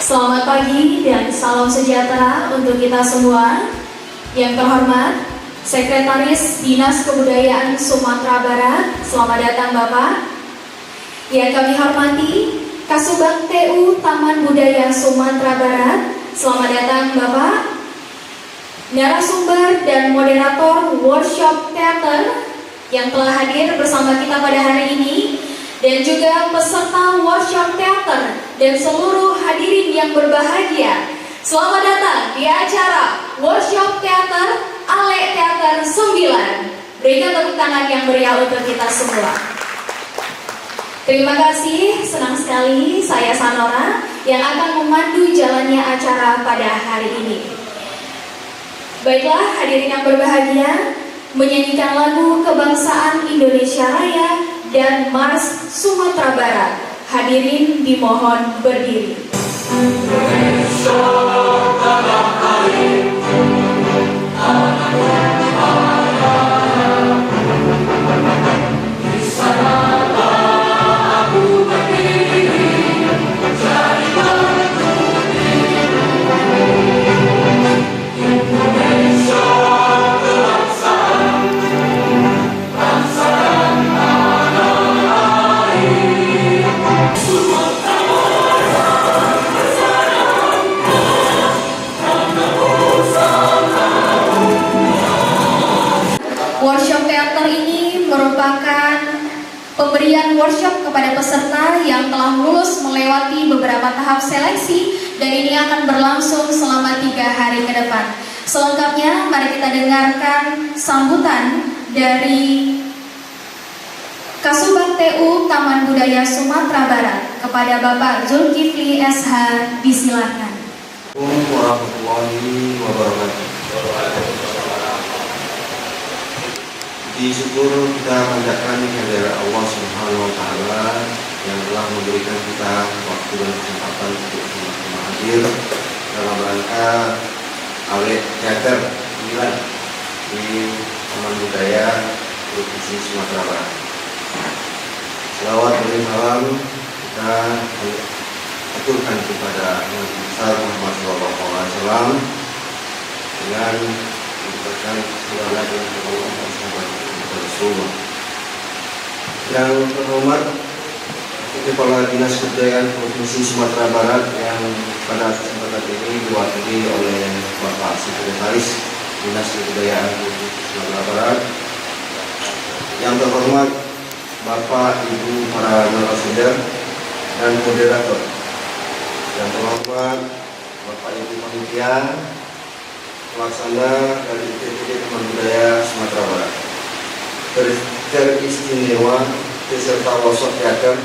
Selamat pagi dan salam sejahtera untuk kita semua. Yang terhormat, Sekretaris Dinas Kebudayaan Sumatera Barat, selamat datang Bapak. Yang kami hormati, Kasubag TU Taman Budaya Sumatera Barat, selamat datang Bapak. Narasumber dan moderator workshop teater yang telah hadir bersama kita pada hari ini, dan juga peserta workshop teater dan seluruh hadirin yang berbahagia. Selamat datang di acara workshop teater Ale Teater 9. Berikan tepuk tangan yang meriah untuk kita semua. Terima kasih, senang sekali saya Sanora yang akan memandu jalannya acara pada hari ini. Baiklah hadirin yang berbahagia, menyanyikan lagu Kebangsaan Indonesia Raya dan Mars Sumatera Barat. Hadirin dimohon berdiri. Indonesia tanah air, di sanalah aku berdiri, jadi batu biru. Indonesia kebangsaan, bangsa dan tanah air. Workshop teater ini merupakan pemberian workshop kepada peserta yang telah lulus melewati beberapa tahap seleksi, dan ini akan berlangsung selama 3 hari ke depan. Selengkapnya mari kita dengarkan sambutan dari Kasubag TU Taman Budaya Sumatera Barat kepada Bapak Zulkifli SH, disilakan. Assalamualaikum warahmatullahi wabarakatuh. Puji syukur kita panjatkan kehadirat Allah Subhanahu wa Ta'ala yang telah memberikan kita waktu dan kesempatan untuk sama-sama hadir dalam rangka Ale Teater 9 di Taman Budaya Provinsi Sumatera Barat. Selawat dan salam kita aturkan kepada Nabi besar Muhammad SAW dengan mengucapkan segala dengan kebaikan sahabat Rasulullah. Yang terhormat Kepala Dinas Kebudayaan Provinsi Sumatera Barat yang pada kesempatan ini diwakili oleh Bapak Sekretaris Dinas Kebudayaan Provinsi Sumatera Barat. Yang terhormat Bapak Ibu para narasumber dan moderator. Yang terhormat Bapak Ibu panitia pelaksana dari ITPD Taman Budaya Sumatera Barat, teristimewa peserta workshop teater,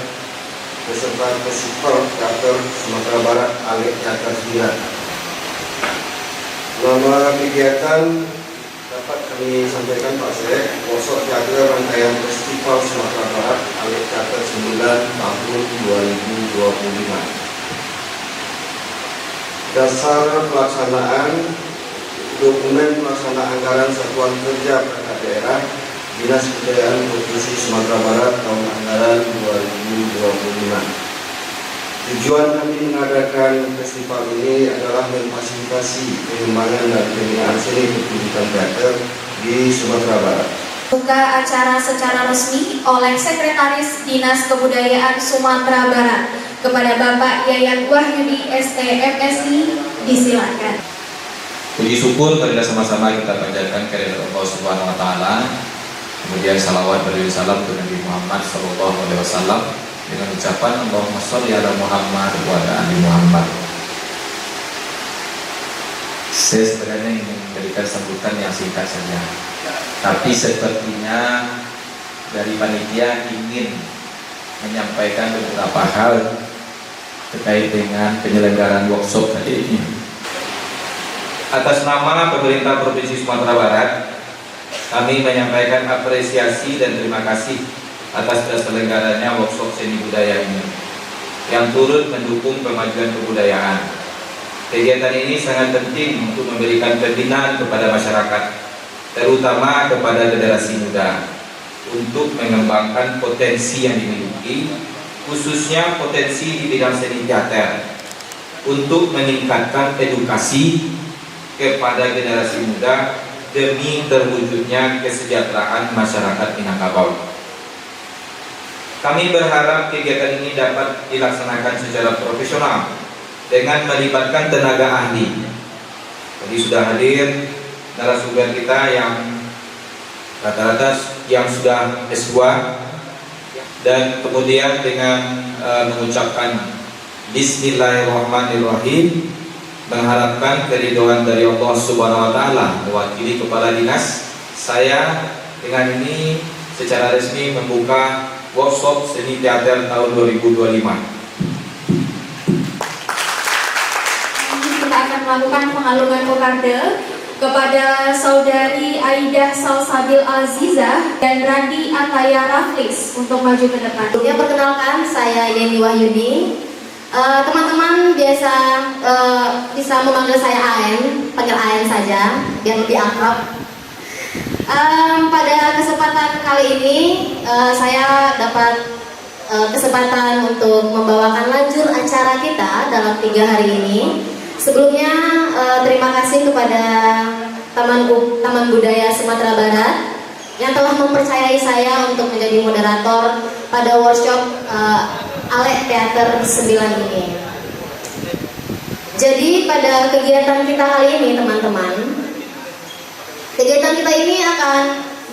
peserta festival teater Sumatera Barat Ale Teater 9. Nama kegiatan dapat kami sampaikan Pak Sek, workshop teater rangkaian festival Sumatera Barat Ale Teater 9 tahun 2025. Dasar pelaksanaan dokumen pelaksana anggaran Satuan Kerja Perangkat Daerah Dinas Kebudayaan Provinsi Sumatera Barat tahun anggaran 2025. Tujuan kami mengadakan festival ini adalah memfasilitasi pengembangan dan pembinaan seni pertunjukan teater di Sumatera Barat. Buka acara secara resmi oleh Sekretaris Dinas Kebudayaan Sumatera Barat kepada Bapak Yayat Wahyudi ST MSI, disilakan. Puji syukur marilah sama-sama kita panjatkan kehadirat Allah Subhanahu wa Ta'ala. Kemudian salawat salam untuk Nabi Muhammad sallallahu alaihi wasallam dengan ucapan Allahumma sholli ala Muhammad wa ala ali Muhammad. Saya sebenarnya ingin memberikan sambutan yang singkat saja, tapi sepertinya dari panitia ingin menyampaikan beberapa hal terkait dengan penyelenggaraan workshop tadi ini. Atas nama pemerintah Provinsi Sumatera Barat, kami menyampaikan apresiasi dan terima kasih atas terselenggaranya workshop seni budaya ini yang turut mendukung kemajuan kebudayaan. Kegiatan ini sangat penting untuk memberikan pembinaan kepada masyarakat, terutama kepada generasi muda, untuk mengembangkan potensi yang dimiliki, khususnya potensi di bidang seni teater. untuk meningkatkan edukasi kepada generasi muda demi terwujudnya kesejahteraan masyarakat Minangkabau. Kami berharap kegiatan ini dapat dilaksanakan secara profesional dengan melibatkan tenaga ahli. Tadi sudah hadir narasumber kita yang rata-rata yang sudah S2, dan kemudian dengan mengucapkan Bismillahirrahmanirrahim, mengharapkan keridhaan dari Allah Subhanahu wa taala mewakili kepala dinas, saya dengan ini secara resmi membuka workshop seni teater tahun 2025. Kita akan melakukan pengalungan kokarde kepada Saudari Aidah Salsabil Azizah dan Randi Ataya Raflis untuk maju ke depan. Ya, perkenalkan, saya Yeni Wahyudi. Teman-teman biasa bisa memanggil saya AN, panggil AN saja biar lebih akrab. Pada kesempatan kali ini saya dapat kesempatan untuk membawakan lanjut acara kita dalam 3 hari ini. Sebelumnya terima kasih kepada Taman Budaya Sumatera Barat yang telah mempercayai saya untuk menjadi moderator pada workshop ALEK Teater 9 ini. Jadi pada kegiatan kita kali ini teman-teman, kegiatan kita ini akan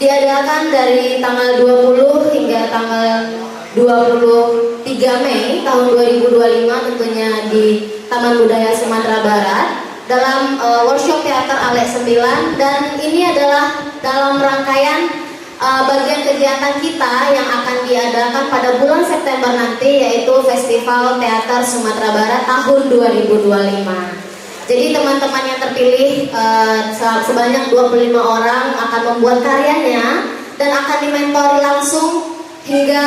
diadakan dari tanggal 20 hingga tanggal 23 Mei tahun 2025 tentunya di Taman Budaya Sumatera Barat dalam workshop teater ALEK 9, dan ini adalah dalam rangkaian bagian kegiatan kita yang akan diadakan pada bulan September nanti, yaitu Festival Teater Sumatera Barat tahun 2025. Jadi teman-teman yang terpilih sebanyak 25 orang akan membuat karyanya dan akan dimentori langsung hingga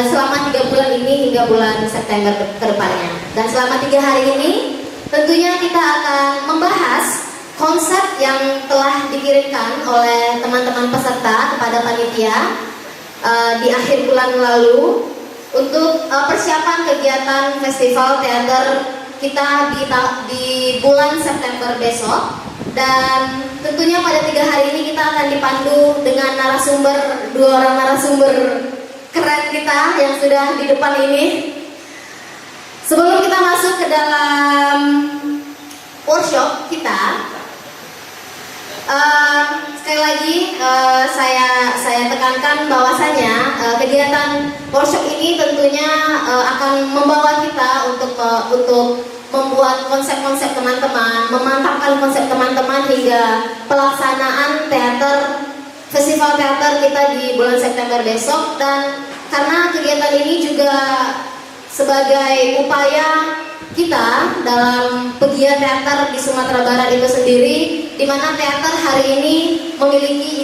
selama 3 bulan ini hingga bulan September ke depannya. Dan selama 3 hari ini tentunya kita akan membahas konsep yang telah dikirimkan oleh teman-teman peserta kepada panitia di akhir bulan lalu untuk persiapan kegiatan festival teater kita di bulan September besok. Dan tentunya pada 3 hari ini kita akan dipandu dengan narasumber, 2 orang narasumber keren kita yang sudah di depan ini. Sebelum kita masuk ke dalam workshop kita, sekali lagi saya tekankan bahwasanya kegiatan workshop ini tentunya akan membawa kita untuk membuat konsep-konsep teman-teman, memantapkan konsep teman-teman hingga pelaksanaan festival teater kita di bulan September besok. Dan karena kegiatan ini juga sebagai upaya kita dalam pegiat teater di Sumatera Barat itu sendiri, di mana teater hari ini memiliki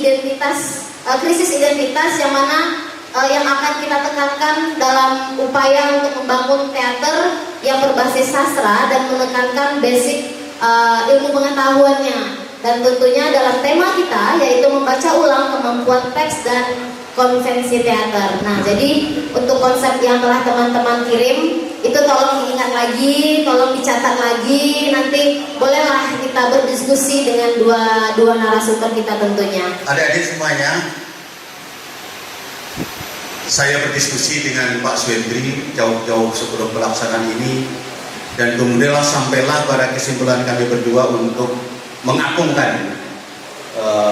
krisis identitas yang mana yang akan kita tekankan dalam upaya untuk membangun teater yang berbasis sastra dan menekankan basic ilmu pengetahuannya. Dan tentunya dalam tema kita yaitu membaca ulang kemampuan teks dan konvensi teater. Nah, jadi untuk konsep yang telah teman-teman kirim itu tolong diingat lagi, tolong dicatat lagi. Nanti bolehlah kita berdiskusi dengan dua narasumber kita tentunya. Adik-adik semuanya, saya berdiskusi dengan Pak Swendri jauh-jauh sebelum pelaksanaan ini, dan kemudianlah sampailah pada kesimpulan kami berdua untuk mengagungkan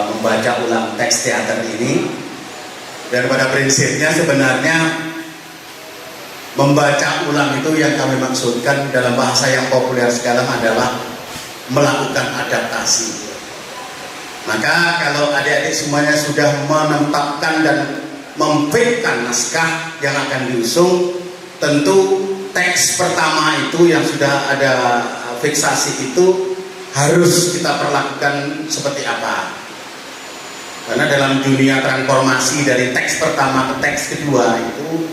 membaca ulang teks teater ini. Dan pada prinsipnya sebenarnya membaca ulang itu yang kami maksudkan dalam bahasa yang populer sekarang adalah melakukan adaptasi. Maka kalau adik-adik semuanya sudah menetapkan dan memfitkan naskah yang akan diusung, tentu teks pertama itu yang sudah ada fiksasi itu harus kita perlakukan seperti apa. Karena dalam dunia transformasi dari teks pertama ke teks kedua itu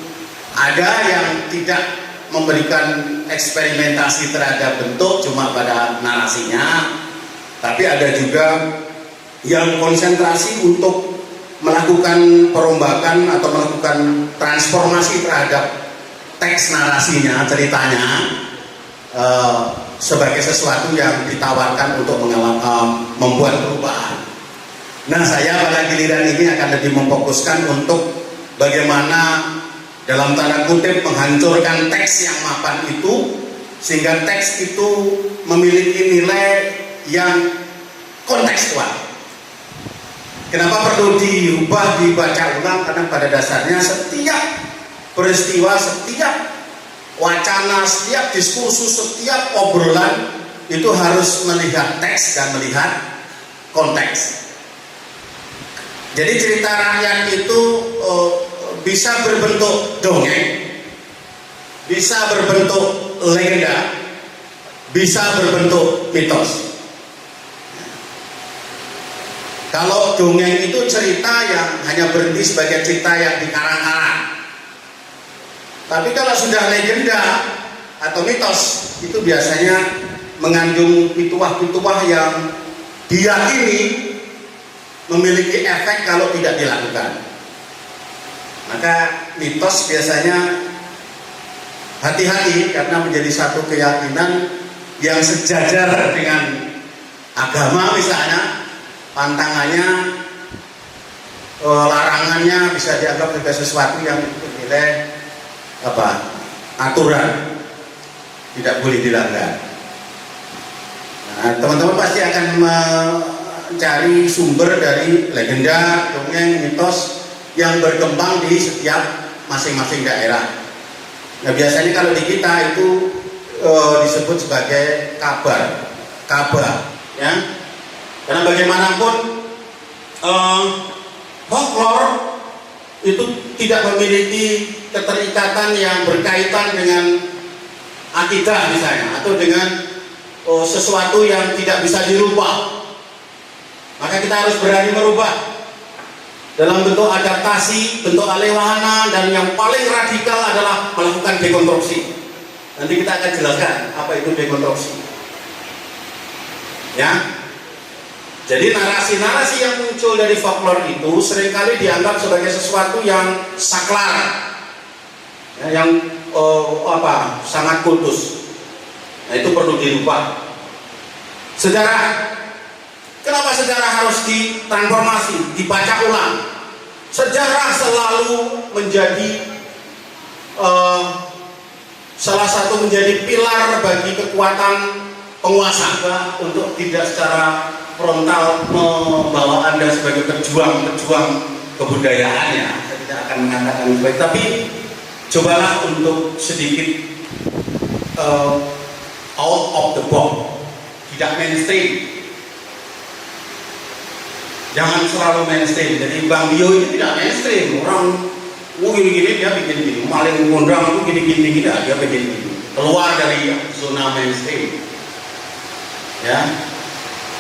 ada yang tidak memberikan eksperimentasi terhadap bentuk cuma pada narasinya, tapi ada juga yang konsentrasi untuk melakukan perombakan atau melakukan transformasi terhadap teks narasinya, ceritanya, sebagai sesuatu yang ditawarkan untuk membuat perubahan. Nah, saya pada giliran ini akan lebih memfokuskan untuk bagaimana dalam tanda kutip menghancurkan teks yang mapan itu, sehingga teks itu memiliki nilai yang kontekstual. Kenapa perlu dibaca ulang? Karena pada dasarnya setiap peristiwa, setiap wacana, setiap diskursus, setiap obrolan itu harus melihat teks dan melihat konteks. Jadi cerita rakyat itu bisa berbentuk dongeng, bisa berbentuk legenda, bisa berbentuk mitos. Kalau dongeng itu cerita yang hanya berhenti sebagai cerita yang dikarang-karang. Tapi kalau sudah legenda atau mitos, itu biasanya mengandung pituah-pituah yang diyakini memiliki efek kalau tidak dilakukan. Maka mitos biasanya hati-hati karena menjadi satu keyakinan yang sejajar dengan agama misalnya. Pantangannya, larangannya bisa dianggap sebagai sesuatu yang bernilai aturan, tidak boleh dilanggar. Nah, teman-teman pasti akan mencari sumber dari legenda, dongeng, mitos yang berkembang di setiap masing-masing daerah. Nah, biasanya kalau di kita itu disebut sebagai kabar, ya. Karena bagaimanapun folklore itu tidak memiliki keterikatan yang berkaitan dengan akidah misalnya, atau dengan sesuatu yang tidak bisa dirubah. Maka kita harus berani merubah dalam bentuk adaptasi, bentuk alih wahana, dan yang paling radikal adalah melakukan dekonstruksi. Nanti kita akan jelaskan apa itu dekonstruksi. Ya. Jadi narasi-narasi yang muncul dari folklore itu seringkali dianggap sebagai sesuatu yang saklar, ya, yang sangat kudus. Nah, itu perlu dirubah. Sejarah, kenapa sejarah harus ditransformasi, dibaca ulang? Sejarah selalu menjadi salah satu menjadi pilar bagi kekuatan penguasa untuk tidak secara frontal membawa Anda sebagai pejuang kebudayaannya. Saya tidak akan mengatakan baik, tapi cobalah untuk sedikit out of the box, tidak mainstream. Jangan selalu mainstream. Jadi Bang Bio ini tidak mainstream. Orang gini-gini dia bikin gini, maling kondang itu gini-gini dia bikin gini. Keluar dari zona mainstream. Ya.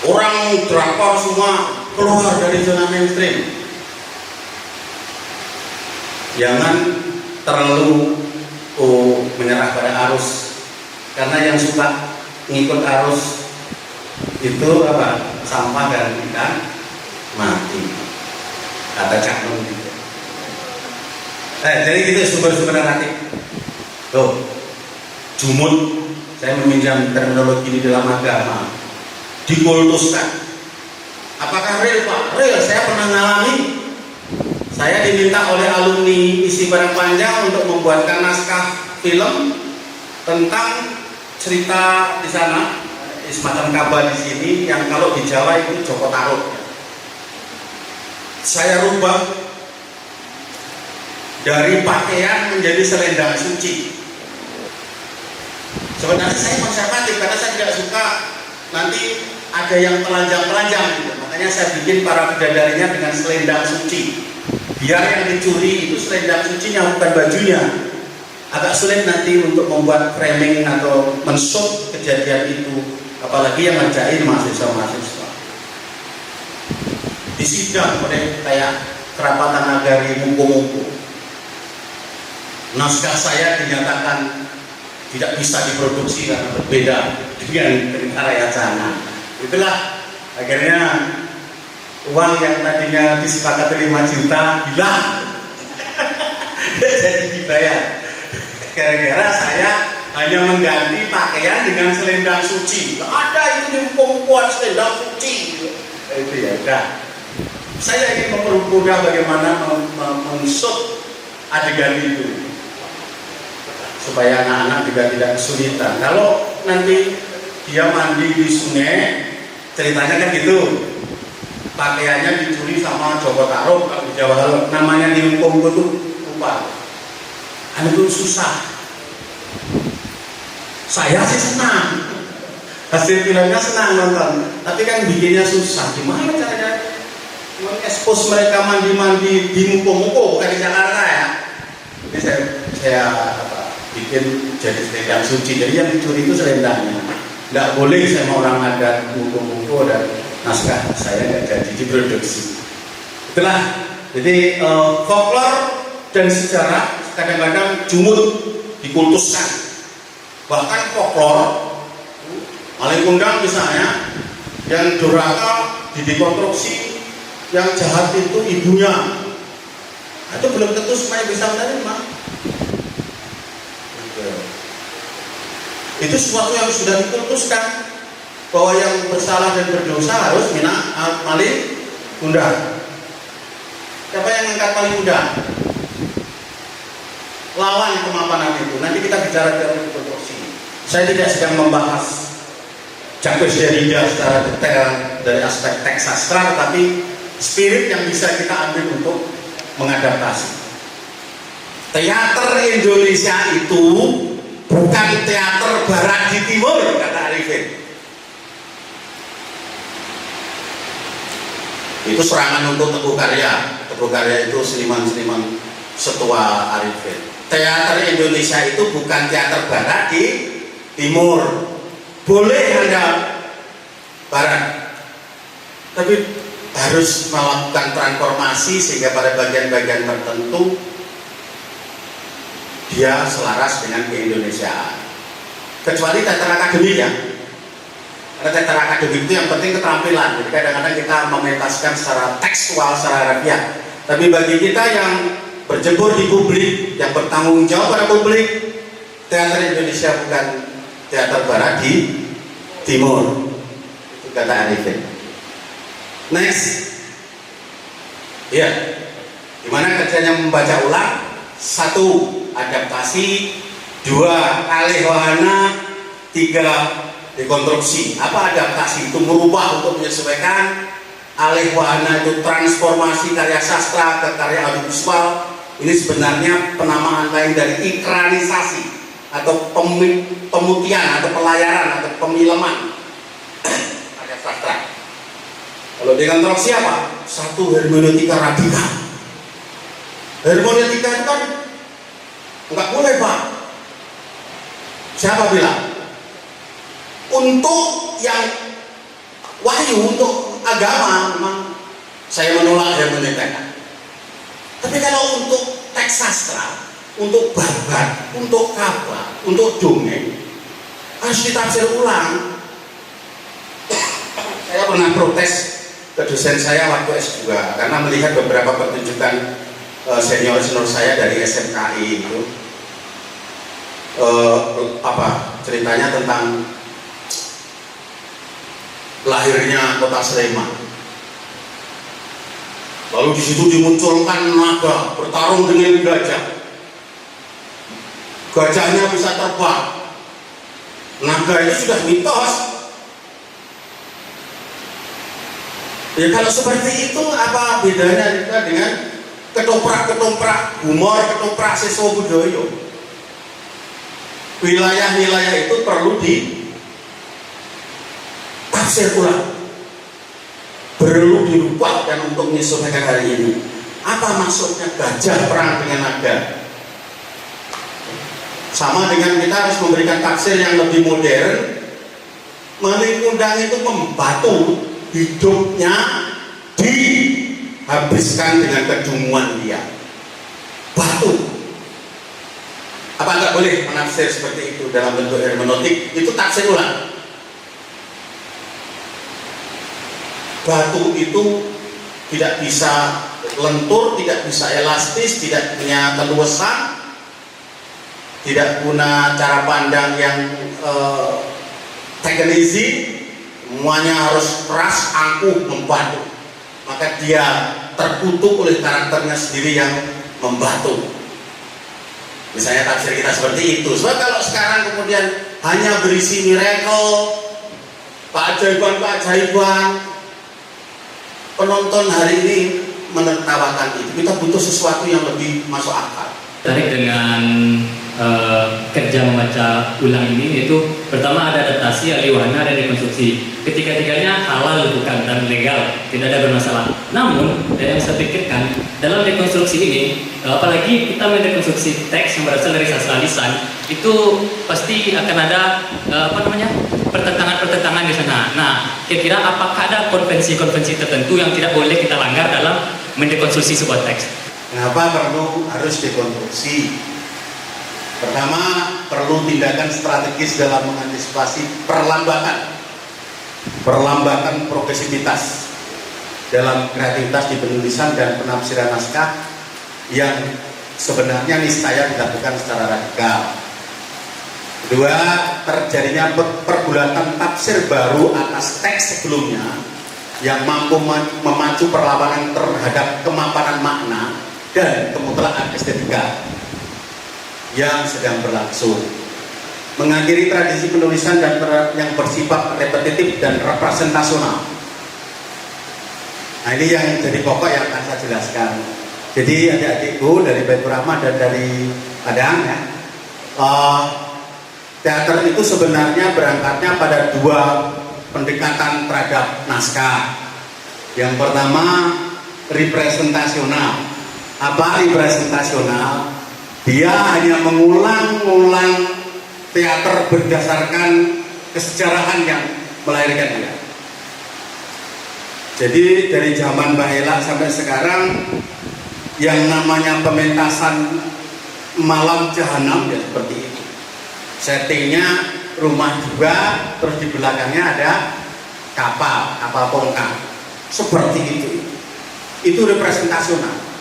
Orang drakor semua keluar dari zona mainstream. Jangan terlalu menyerah pada arus, karena yang suka ngikut arus itu sampah dan ikan mati, kata Cak Nun gitu. Jadi gitu sumber-sumber naratif. Tuh, jumut, saya meminjam terminologi di dalam agama, dikultuskan. Apakah real Pak? Real, saya pernah ngalami. Saya diminta oleh alumni isi barang panjang untuk membuatkan naskah film tentang cerita di sana, semacam kabar di sini yang kalau di Jawa itu Joko Tarub. Saya rubah dari pakaian menjadi selendang suci. Sebenarnya saya konservatif karena saya tidak suka nanti ada yang telanjang-telanjang gitu. Makanya saya bikin para bidadarinya dengan selendang suci. Biar yang dicuri itu selendang sucinya, bukan bajunya. Agak sulit nanti untuk membuat framing atau men-shoot kejadian itu, apalagi yang ngerjain mahasiswa-mahasiswa. Disidang oleh kayak kerapatan nagari mumpu-mumpu. Naskah saya dinyatakan tidak bisa diproduksi karena berbeda dengan karya Cana. Itulah akhirnya uang yang tadinya disepakati 5 juta hilang. Jadi dibayar. Gara-gara saya hanya mengganti pakaian dengan selendang suci. Nggak ada itu diumpuk-umpuk selendang suci. Itu ya udah. Saya ingin mempermudah bagaimana mensut adegan itu supaya anak-anak juga tidak kesulitan. Kalau nanti dia mandi di sungai, ceritanya kan gitu. Pakaiannya dicuri sama Joko Tarub kalau di Jawa, namanya diumpuk itu lupa. Itu susah. Saya sih senang, hasil filmnya senang nonton, tapi kan bikinnya susah. Gimana caranya mengekspos mereka mandi-mandi di muko-muko, bukan di Jakarta ya. Ini saya bikin jadi selendang suci. Jadi yang dicuri itu selendangnya. Nggak boleh sama orang adat muko-muko, dan naskah saya nggak jadi diproduksi. Itulah. Jadi folklore dan sejarah kadang-kadang jumut dikultuskan. Bahkan folklore, Malih Kundang misalnya, yang durhaka didekonstruksi, yang jahat itu ibunya. Itu belum tentu semuanya bisa menerima. Itu sesuatu yang sudah dikultuskan, bahwa yang bersalah dan berdosa harus Malih Kundang. Siapa yang angkat Malih Kundang? Lawan kemapanan itu. Nanti kita bicara teori konstruksi. Saya tidak sedang membahas Jacques Derrida secara detail dari aspek teks sastra, tetapi spirit yang bisa kita ambil untuk mengadaptasi. Teater Indonesia itu bukan teater barat di timur, kata Arifin. Itu serangan untuk Teguh Karya. Teguh Karya itu seniman-seniman setua Arifin. Teater Indonesia itu bukan teater barat di timur. Boleh Anda barat, tapi harus melakukan transformasi sehingga pada bagian-bagian tertentu dia selaras dengan keindonesiaan. Kecuali teater akademik ya. Karena teater akademik itu yang penting keterampilan. Jadi kadang-kadang kita mementaskan secara tekstual, secara harfiah. Tapi bagi kita yang berjemur di publik, yang bertanggung jawab pada publik, teater Indonesia bukan teater barat di timur. Itu kata Arifin. Next, ya, gimana kerjanya membaca ulang? 1. Adaptasi. 2. Alih wahana. 3. Dekonstruksi. Apa adaptasi? Itu merubah untuk menyesuaikan. Alih wahana itu transformasi karya sastra ke karya audiovisual. Ini sebenarnya penamaan lain dari ekranisasi atau pemutihan atau pelayaran atau pemilman karya sastra. Kalau dekonstruksi apa? 1. Hermeneutika radikal. Hermeneutika itu kan nggak boleh Pak. Siapa bilang? Untuk yang wahyu, untuk agama memang saya menolak hermeneutika. Tapi kalau untuk teks sastra, untuk babat, untuk kabar, untuk dongeng, harus ditafsir ulang. Saya pernah protes ke dosen saya waktu S2 karena melihat beberapa pertunjukan senior-senior saya dari SMKI itu ceritanya tentang lahirnya kota Sleman. Lalu di situ dimunculkan naga bertarung dengan gajah. Gajahnya bisa terbang. Naga itu sudah mitos. Ya kalau seperti itu apa bedanya kita dengan ketoprak-ketoprak humor, ketoprak siswa budaya? Wilayah-wilayah itu perlu ditafsir ulang, perlu dirubah dan untuk menyesuaikan hari ini. Apa maksudnya gajah perang dengan naga? Sama dengan kita harus memberikan tafsir yang lebih modern. Malih Kundang itu membatu, hidupnya dihabiskan dengan kedunguan dia. Batu. Apa nggak boleh menafsir seperti itu dalam bentuk hermeneutik? Itu tafsir ulang. Batu itu tidak bisa lentur, tidak bisa elastis, tidak punya keluasan. tidak punya cara pandang yang take it easy, semuanya harus keras, angkuh, membatu, maka dia terkutuk oleh karakternya sendiri yang membatu. Misalnya tafsir kita seperti itu. Sebab kalau sekarang kemudian hanya berisi miracle, keajaiban, penonton hari ini menertawakan itu. Kita butuh sesuatu yang lebih masuk akal. Tertarik dengan kerja membaca ulang ini, yaitu pertama ada adaptasi, ahli wahana, dan rekonstruksi. Ketiga-tiganya halal bukan dan legal, tidak ada bermasalah. Namun yang saya pikirkan dalam rekonstruksi ini, apalagi kita merekonstruksi teks yang berasal dari sastra lisan, itu pasti akan ada pertentangan-pertentangan di sana. Nah, kira-kira apakah ada konvensi-konvensi tertentu yang tidak boleh kita langgar dalam mendekonstruksi sebuah teks? Kenapa perlu harus dekonstruksi? Pertama, perlu tindakan strategis dalam mengantisipasi perlambatan progresivitas dalam kreativitas di penulisan dan penafsiran naskah yang sebenarnya niscaya dilakukan secara radikal. Kedua, terjadinya pergulatan tafsir baru atas teks sebelumnya yang mampu memacu perlawanan terhadap kemapanan makna dan kemutlaan estetika yang sedang berlangsung, mengakhiri tradisi penulisan dan yang bersifat repetitif dan representasional. Nah, ini yang jadi pokok yang akan saya jelaskan. Jadi adik-adikku dari Baitur Rahmah dan dari Padang ya, teater itu sebenarnya berangkatnya pada dua pendekatan terhadap naskah. Yang pertama representasional. Apa representasional? Dia hanya mengulang-ulang teater berdasarkan kesejarahan yang melahirkan dia. Jadi dari zaman Mbah Ela sampai sekarang yang namanya pementasan malam jahanam ya seperti itu. Settingnya rumah juga, terus di belakangnya ada kapal tongkang. Seperti itu. Itu representasional.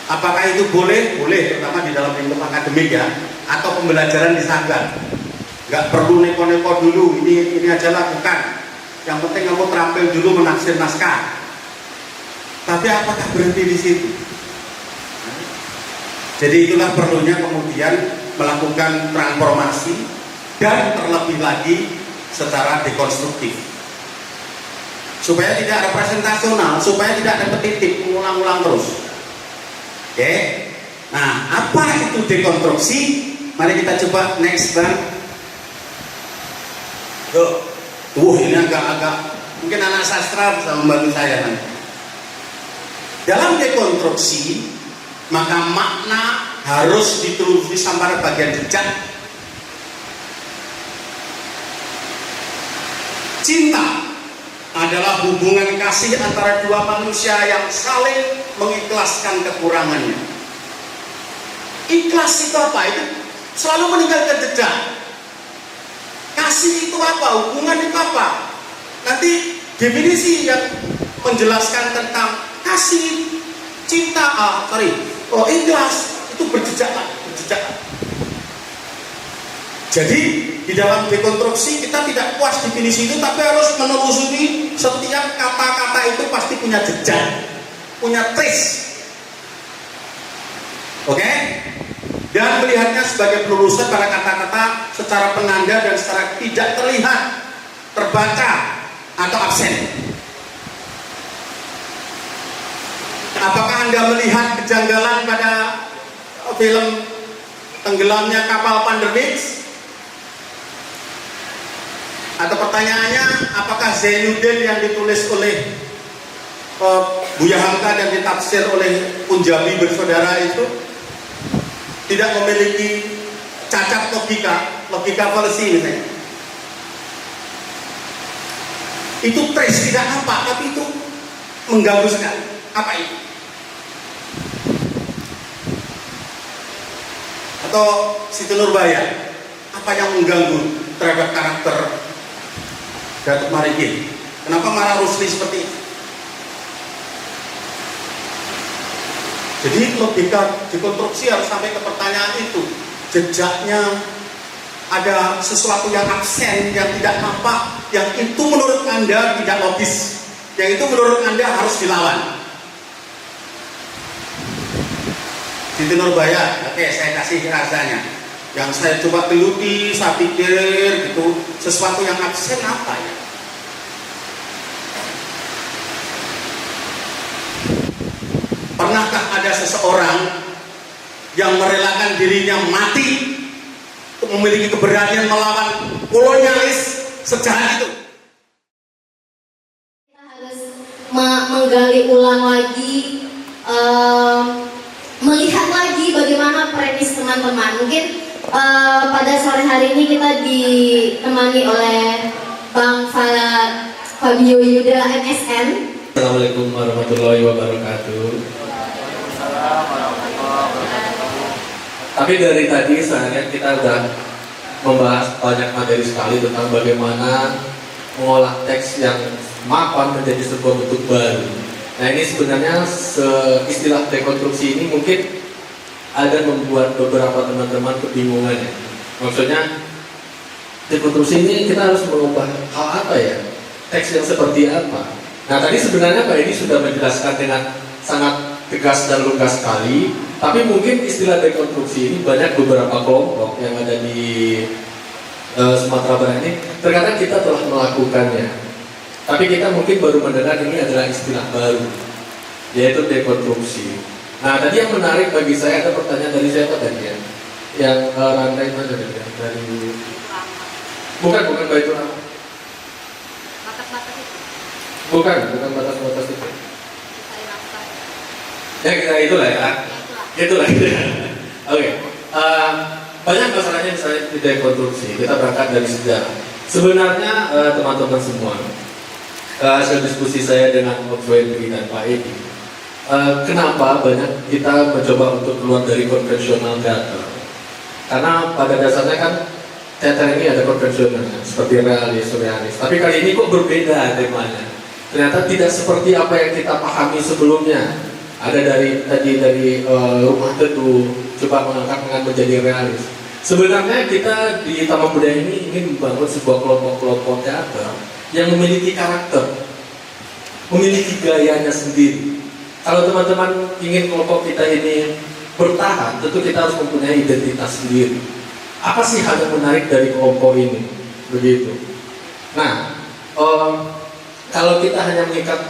Apakah itu boleh? Boleh, terutama di dalam lingkup akademik ya, atau pembelajaran di sanggar. Nggak perlu neko-neko dulu, ini aja lakukan. Yang penting kamu terampil dulu menafsir naskah. Tapi apakah berhenti di situ? Jadi itulah perlunya kemudian melakukan transformasi dan terlebih lagi secara dekonstruktif. Supaya tidak representasional, supaya tidak repetitif, mengulang-ulang terus. Oke, nah apa itu dekonstruksi? Mari kita coba next bang. Ini agak mungkin anak sastra bisa membantu saya nanti. Dalam dekonstruksi maka makna harus ditelusuri sampai bagian jejak. Cinta adalah hubungan kasih antara dua manusia yang saling mengikhlaskan kekurangannya. Ikhlas itu apa? Itu selalu meninggalkan jejak. Kasih itu apa? Hubungan itu apa? Nanti definisi yang menjelaskan tentang kasih, cinta, ikhlas itu berjejak. Jadi di dalam dekonstruksi kita tidak puas definisi itu, tapi harus menelusuri setiap kata-kata itu pasti punya jejak, punya trace. Oke? Dan melihatnya sebagai penelusuran pada kata-kata secara penanda dan secara tidak terlihat, terbaca atau absen. Apakah Anda melihat kejanggalan pada film tenggelamnya kapal Pandermix? Atau pertanyaannya, apakah Zainuddin yang ditulis oleh Buya Hamka dan ditafsir oleh Punjabi bersaudara itu tidak memiliki cacat logika falsi misalnya? Itu trace, tidak nampak, tapi itu mengganggu sekali. Apa itu? Atau Siti Nurbaya, apa yang mengganggu terhadap karakter Datuk Marigin? Kenapa Marah Rusli seperti itu? Jadi logika dekonstruksi harus sampai ke pertanyaan itu. jejaknya, ada sesuatu yang absen, yang tidak nampak, yang itu menurut Anda tidak logis, yang itu menurut Anda harus dilawan. Siti Nurbaya, oke, saya kasih rasanya. Yang saya coba geluti, saya pikir gitu, sesuatu yang absen apa ya? Pernahkah ada seseorang yang merelakan dirinya mati untuk memiliki keberanian melawan kolonialis sejahat itu? Kita harus menggali ulang lagi, melihat lagi bagaimana premis teman-teman. Mungkin pada sore hari ini kita ditemani oleh Bang Fabio Yuda MSN. Assalamualaikum warahmatullahi wabarakatuh. Tapi dari tadi saya lihat kita sudah membahas banyak materi sekali tentang bagaimana mengolah teks yang mapan menjadi sebuah bentuk baru. Nah, ini sebenarnya istilah dekonstruksi ini mungkin ada membuat beberapa teman-teman kebingungan ya. Maksudnya dekonstruksi ini kita harus mengubah hal apa ya? Teks yang seperti apa? Nah, tadi sebenarnya Pak Edi sudah menjelaskan dengan sangat tegas dan lugas sekali. Tapi mungkin istilah dekonstruksi ini banyak beberapa kelompok yang ada di Sumatera Barat ini terkadang kita telah melakukannya. Tapi kita mungkin baru mendengar ini adalah istilah baru, yaitu dekonstruksi. Nah, tadi yang menarik bagi saya ada pertanyaan dari siapa tadi ya? Yang rantai mana dari bukan Baitul Rahman. Bukan batas-batas itu. Ya kita itulah ya. Itulah. Oke. Banyak masalahnya misalnya di dekonstruksi. Kita berangkat dari sejarah. Sebenarnya teman-teman semua, hasil diskusi saya dengan Om Wendri dan Pak Edi, kenapa banyak kita mencoba untuk keluar dari konvensional teater? Karena pada dasarnya kan teater ini ada konvensional, seperti realis, surrealis. Tapi kali ini kok berbeda temanya. Ternyata tidak seperti apa yang kita pahami sebelumnya. Ada dari rumah teduh, coba mengangkat menjadi realis. Sebenarnya kita di Taman Budaya ini ingin membangun sebuah kelompok-kelompok teater yang memiliki karakter, memiliki gayanya sendiri. Kalau teman-teman ingin kelompok kita ini bertahan, tentu kita harus mempunyai identitas sendiri. Apa sih hal yang menarik dari kelompok ini? Begitu. Nah, kalau kita hanya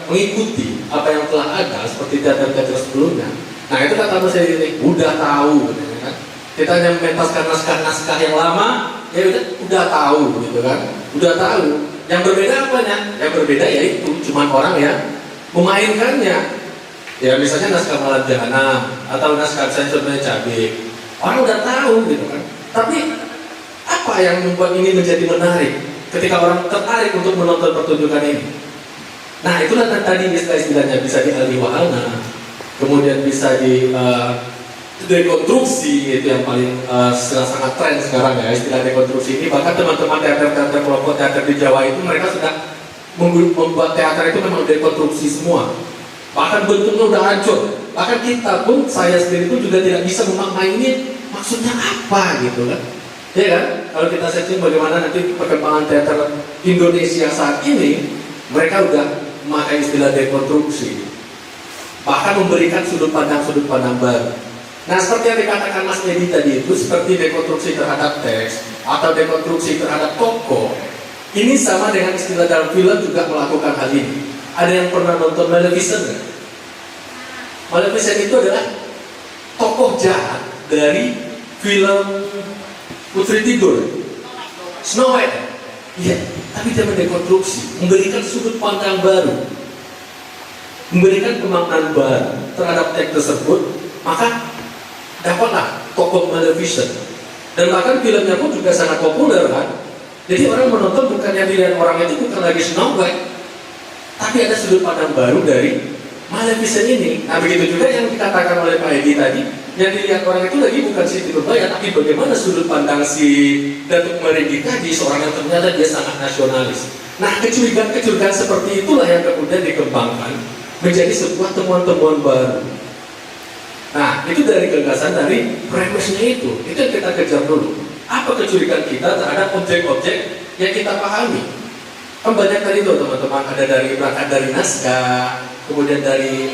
mengikuti apa yang telah ada seperti teater-teater sebelumnya, nah itu kata Mas ini udah tahu, gitu kan? Kita hanya mementaskan naskah-naskah yang lama, ya udah tahu, gitu kan? Udah tahu. Yang berbeda apanya? Yang berbeda yaitu cuma orang yang memainkannya. Ya misalnya naskah Malam Jahanam atau naskah Sensurnya Cabe, orang udah tahu, gitu kan? Tapi apa yang membuat ini menjadi menarik ketika orang tertarik untuk menonton pertunjukan ini? Nah, itulah tadi istilah-istilahnya bisa dialihwahana, kemudian bisa di dekonstruksi, itu yang paling sangat tren sekarang ya, istilah dekonstruksi ini. Bahkan teman-teman teater-teater kelompok teater di Jawa itu mereka sudah membuat teater itu memang dekonstruksi semua. Bahkan bentuknya udah hancur. Bahkan kita pun, saya sendiri pun juga tidak bisa memaknai ini maksudnya apa gitu kan. Ya kan? Kalau kita searching bagaimana nanti perkembangan teater Indonesia saat ini, mereka udah memakai istilah dekonstruksi, bahkan memberikan sudut pandang baru. Nah, seperti yang dikatakan Mas Edi tadi itu seperti dekonstruksi terhadap teks atau dekonstruksi terhadap tokoh. Ini sama dengan istilah dalam film juga melakukan hal ini. Ada yang pernah nonton Maleficent nggak? Maleficent itu adalah tokoh jahat dari film Putri Tidur, Snow White. Iya, tapi dia mendekonstruksi, memberikan sudut pandang baru, memberikan pemaknaan baru terhadap teks tersebut, maka dapatlah tokoh Maleficent. Dan bahkan filmnya pun juga sangat populer kan. Jadi orang menonton bukan yang dilihat orang itu bukan lagi Snow White, tapi ada sudut pandang baru dari Maleficent ini. Nah, begitu juga yang dikatakan oleh Pak Edi tadi, yang dilihat orang itu lagi bukan Siti Nurbaya, tapi bagaimana sudut pandang si Datuk Merenggi tadi, seorang yang ternyata dia sangat nasionalis. Nah, kecurigaan seperti itulah yang kemudian dikembangkan menjadi sebuah temuan-temuan baru. Nah, itu dari gagasan, dari premisnya itu yang kita kejar dulu. Apa kecurigaan kita terhadap objek-objek yang kita pahami? Kan banyak tadi tuh teman-teman, ada berangkat dari naskah, kemudian dari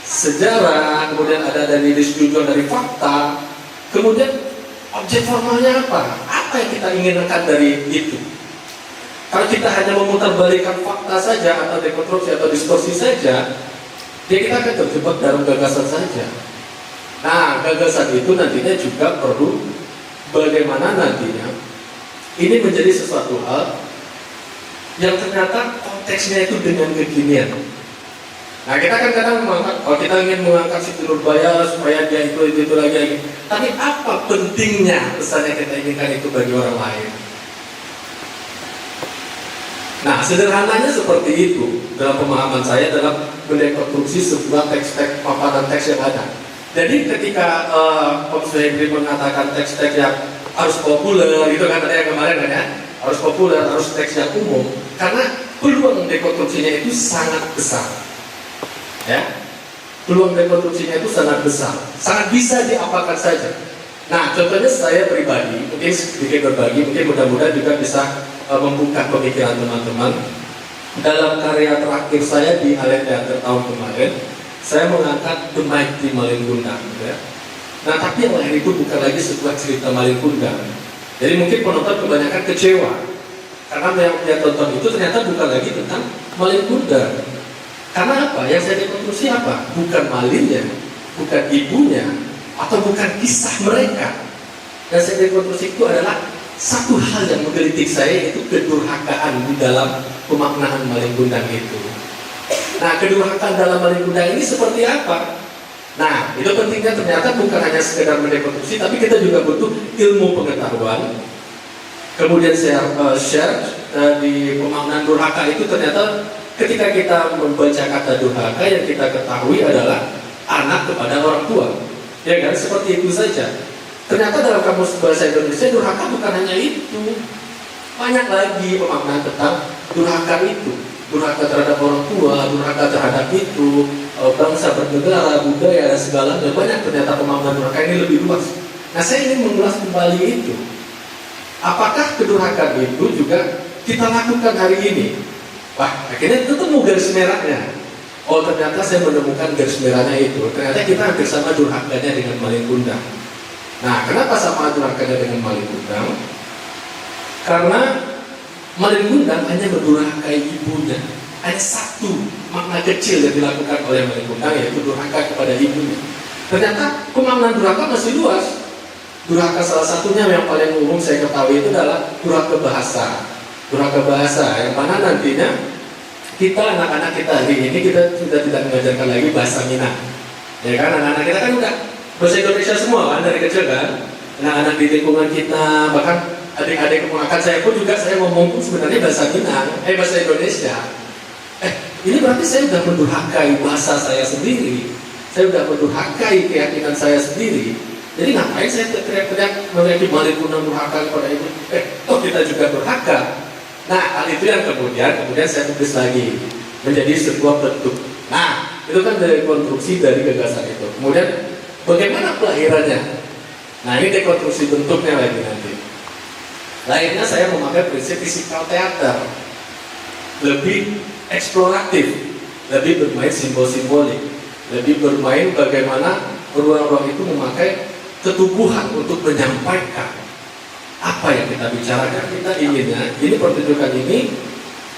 sejarah, kemudian ada dari disetujui dari fakta, kemudian objek formalnya apa? Apa yang kita inginkan dari itu? Kalau kita hanya memutarbalikkan fakta saja, atau dekonstruksi atau distorsi saja, ya kita akan terjebak dalam gagasan saja. Nah, gagasan itu nantinya juga perlu bagaimana nantinya ini menjadi sesuatu hal yang ternyata konteksnya itu dengan kekinian. Nah, kita kan kadang mengangkat, kalau kita ingin mengangkat Siti Nurbaya supaya dia itu lagi. Tapi apa pentingnya pesan yang kita inginkan itu bagi orang lain? Nah, sederhananya seperti itu dalam pemahaman saya dalam mendekonstruksi sebuah teks-teks paparan teks yang ada. Jadi ketika Om Henry mengatakan teks-teks yang harus populer, itu kan ada yang kemarin kan ya, harus populer, harus teks yang umum, karena peluang dekonstruksinya itu sangat besar. Ya, peluang dekonstruksinya itu sangat besar, sangat bisa diapakan saja. Nah, contohnya saya pribadi, mungkin sedikit berbagi, mungkin mudah-mudahan juga bisa membuka pemikiran teman-teman. Dalam karya terakhir saya di Halet Theater tahun kemarin, saya mengangkat The Mighty Malin Kundang. Ya. Nah, tapi yang lain itu bukan lagi sebuah cerita Malin Kundang. Jadi mungkin penonton kebanyakan kecewa karena yang dia tonton itu ternyata bukan lagi tentang Malin Kundang. Karena apa? Yang saya dekonstruksi apa? Bukan malinnya, bukan ibunya, atau bukan kisah mereka. Yang saya dekonstruksi itu adalah satu hal yang menggelitik saya, yaitu kedurhakaan di dalam pemaknaan Malin Kundang itu. Nah, kedurhakaan dalam Malin Kundang ini seperti apa? Nah, itu pentingnya ternyata bukan hanya sekedar mendekonstruksi, tapi kita juga butuh ilmu pengetahuan. Kemudian saya share di pemaknaan durhaka itu ternyata ketika kita membaca kata durhaka yang kita ketahui adalah anak kepada orang tua. Ya kan, seperti itu saja. Ternyata dalam kamus bahasa Indonesia durhaka bukan hanya itu. Banyak lagi pemaknaan tentang durhaka itu. Durhaka terhadap orang tua, durhaka terhadap itu, bangsa bernegara, budaya, dan segalanya. Banyak ternyata pemaknaan durhaka ini lebih luas. Nah, saya ingin mengulas kembali itu. Apakah kedurhakaan itu juga kita lakukan hari ini? Wah, akhirnya ketemu garis merahnya. Oh, ternyata saya menemukan garis merahnya itu. Ternyata kita hampir sama durhakanya dengan Malin Kundang. Nah, kenapa sama durhakanya dengan Malin Kundang? Karena Malin Kundang hanya mendurhakai ibunya. Hanya satu makna kecil yang dilakukan oleh Malin Kundang, yaitu durhaka kepada ibunya. Ternyata pemaknaan durhaka masih luas. Durhaka salah satunya yang paling umum saya ketahui itu adalah durhaka bahasa. Durhaka bahasa yang mana nantinya kita, anak-anak kita hari ini kita sudah tidak mengajarkan lagi bahasa Minang. Ya kan, anak-anak kita kan udah bahasa Indonesia semua kan dari kecil kan. Anak-anak di lingkungan kita, bahkan adik-adik keponakan saya pun juga saya ngomong pun sebenarnya bahasa Minang, bahasa Indonesia. Ini berarti saya sudah mendurhakai bahasa saya sendiri. Saya sudah mendurhakai keyakinan saya sendiri. Jadi ngapain saya teriak-teriak mengenai Malin Kundang durhaka kepada ibu? Toh kita juga durhaka. Nah, hal itu yang kemudian saya tulis lagi menjadi sebuah bentuk. Nah, itu kan dari konstruksi dari gagasan itu. Kemudian bagaimana pelahirannya? Nah, ini dekonstruksi bentuknya lagi nanti. Lainnya saya memakai prinsip physical theater, lebih eksploratif, lebih bermain simbol-simbolik, lebih bermain bagaimana ruang-ruang itu memakai ketubuhan untuk menyampaikan apa yang kita bicarakan. Kita inginnya, ini pertunjukan ini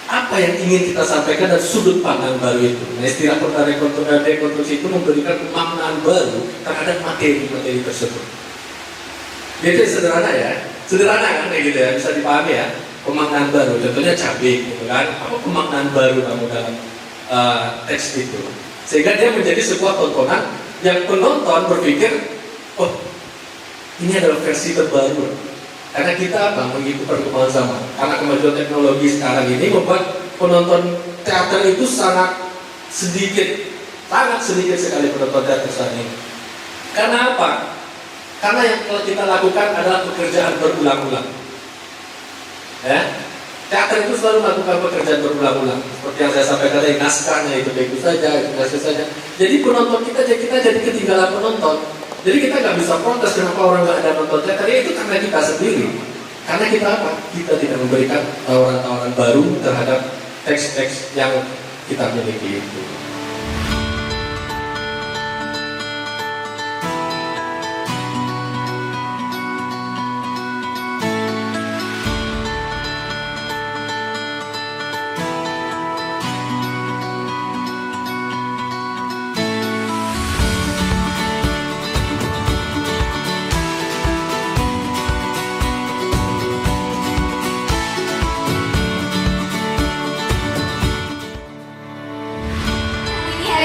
apa yang ingin kita sampaikan dan sudut pandang baru itu. Nah, istilah dekonstruksi itu memberikan pemaknaan baru terhadap materi-materi tersebut. Jadi sederhana ya, sederhana kan kayak gitu ya, bisa dipahami ya. Pemaknaan baru, contohnya cabai, gitu kan? Apa pemaknaan baru kamu dalam teks itu? Sehingga dia menjadi sebuah tontonan yang penonton berpikir, oh, ini adalah versi terbaru. Karena kita mengikuti perkembangan zaman. Karena kemajuan teknologi sekarang ini membuat penonton teater itu sangat sedikit sekali penonton teater saat ini. Karena apa? Karena yang kita lakukan adalah pekerjaan berulang-ulang. Ya, Teater itu selalu melakukan pekerjaan berulang-ulang. Seperti yang saya sampaikan tadi, naskahnya itu bagus saja, itu bagus saja. Jadi penonton kita jadi ketinggalan penonton. Jadi kita nggak bisa protes kenapa orang nggak ada nonton teater. Itu karena kita sendiri. Karena kita apa? Kita tidak memberikan tawaran-tawaran baru terhadap teks-teks yang kita miliki itu.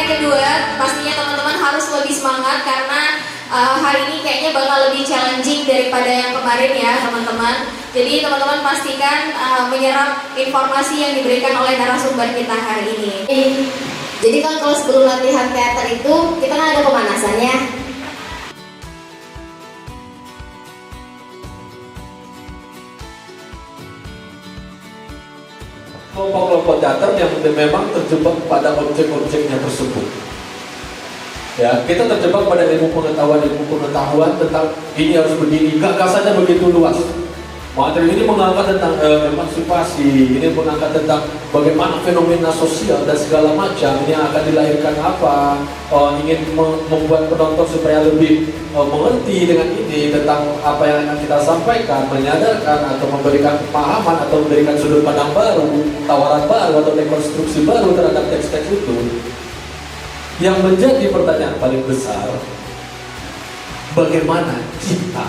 Kedua, pastinya teman-teman harus lebih semangat karena hari ini kayaknya bakal lebih challenging daripada yang kemarin ya teman-teman. Jadi teman-teman pastikan menyerap informasi yang diberikan oleh narasumber kita hari ini. Jadi kan kalau sebelum latihan teater itu kita kan ada pemanasannya. Kelompok-kelompok teater yang memang terjebak pada objek-objeknya tersebut. Ya, kita terjebak pada ilmu pengetahuan tentang ini harus begini, gagasannya begitu luas. Materi ini mengangkat tentang emansipasi, ini mengangkat tentang bagaimana fenomena sosial dan segala macam, ini akan dilahirkan apa, ingin membuat penonton supaya lebih mengerti dengan ini tentang apa yang akan kita sampaikan, menyadarkan atau memberikan pemahaman atau memberikan sudut pandang baru, tawaran baru atau rekonstruksi baru terhadap teks-teks itu. Yang menjadi pertanyaan paling besar, bagaimana kita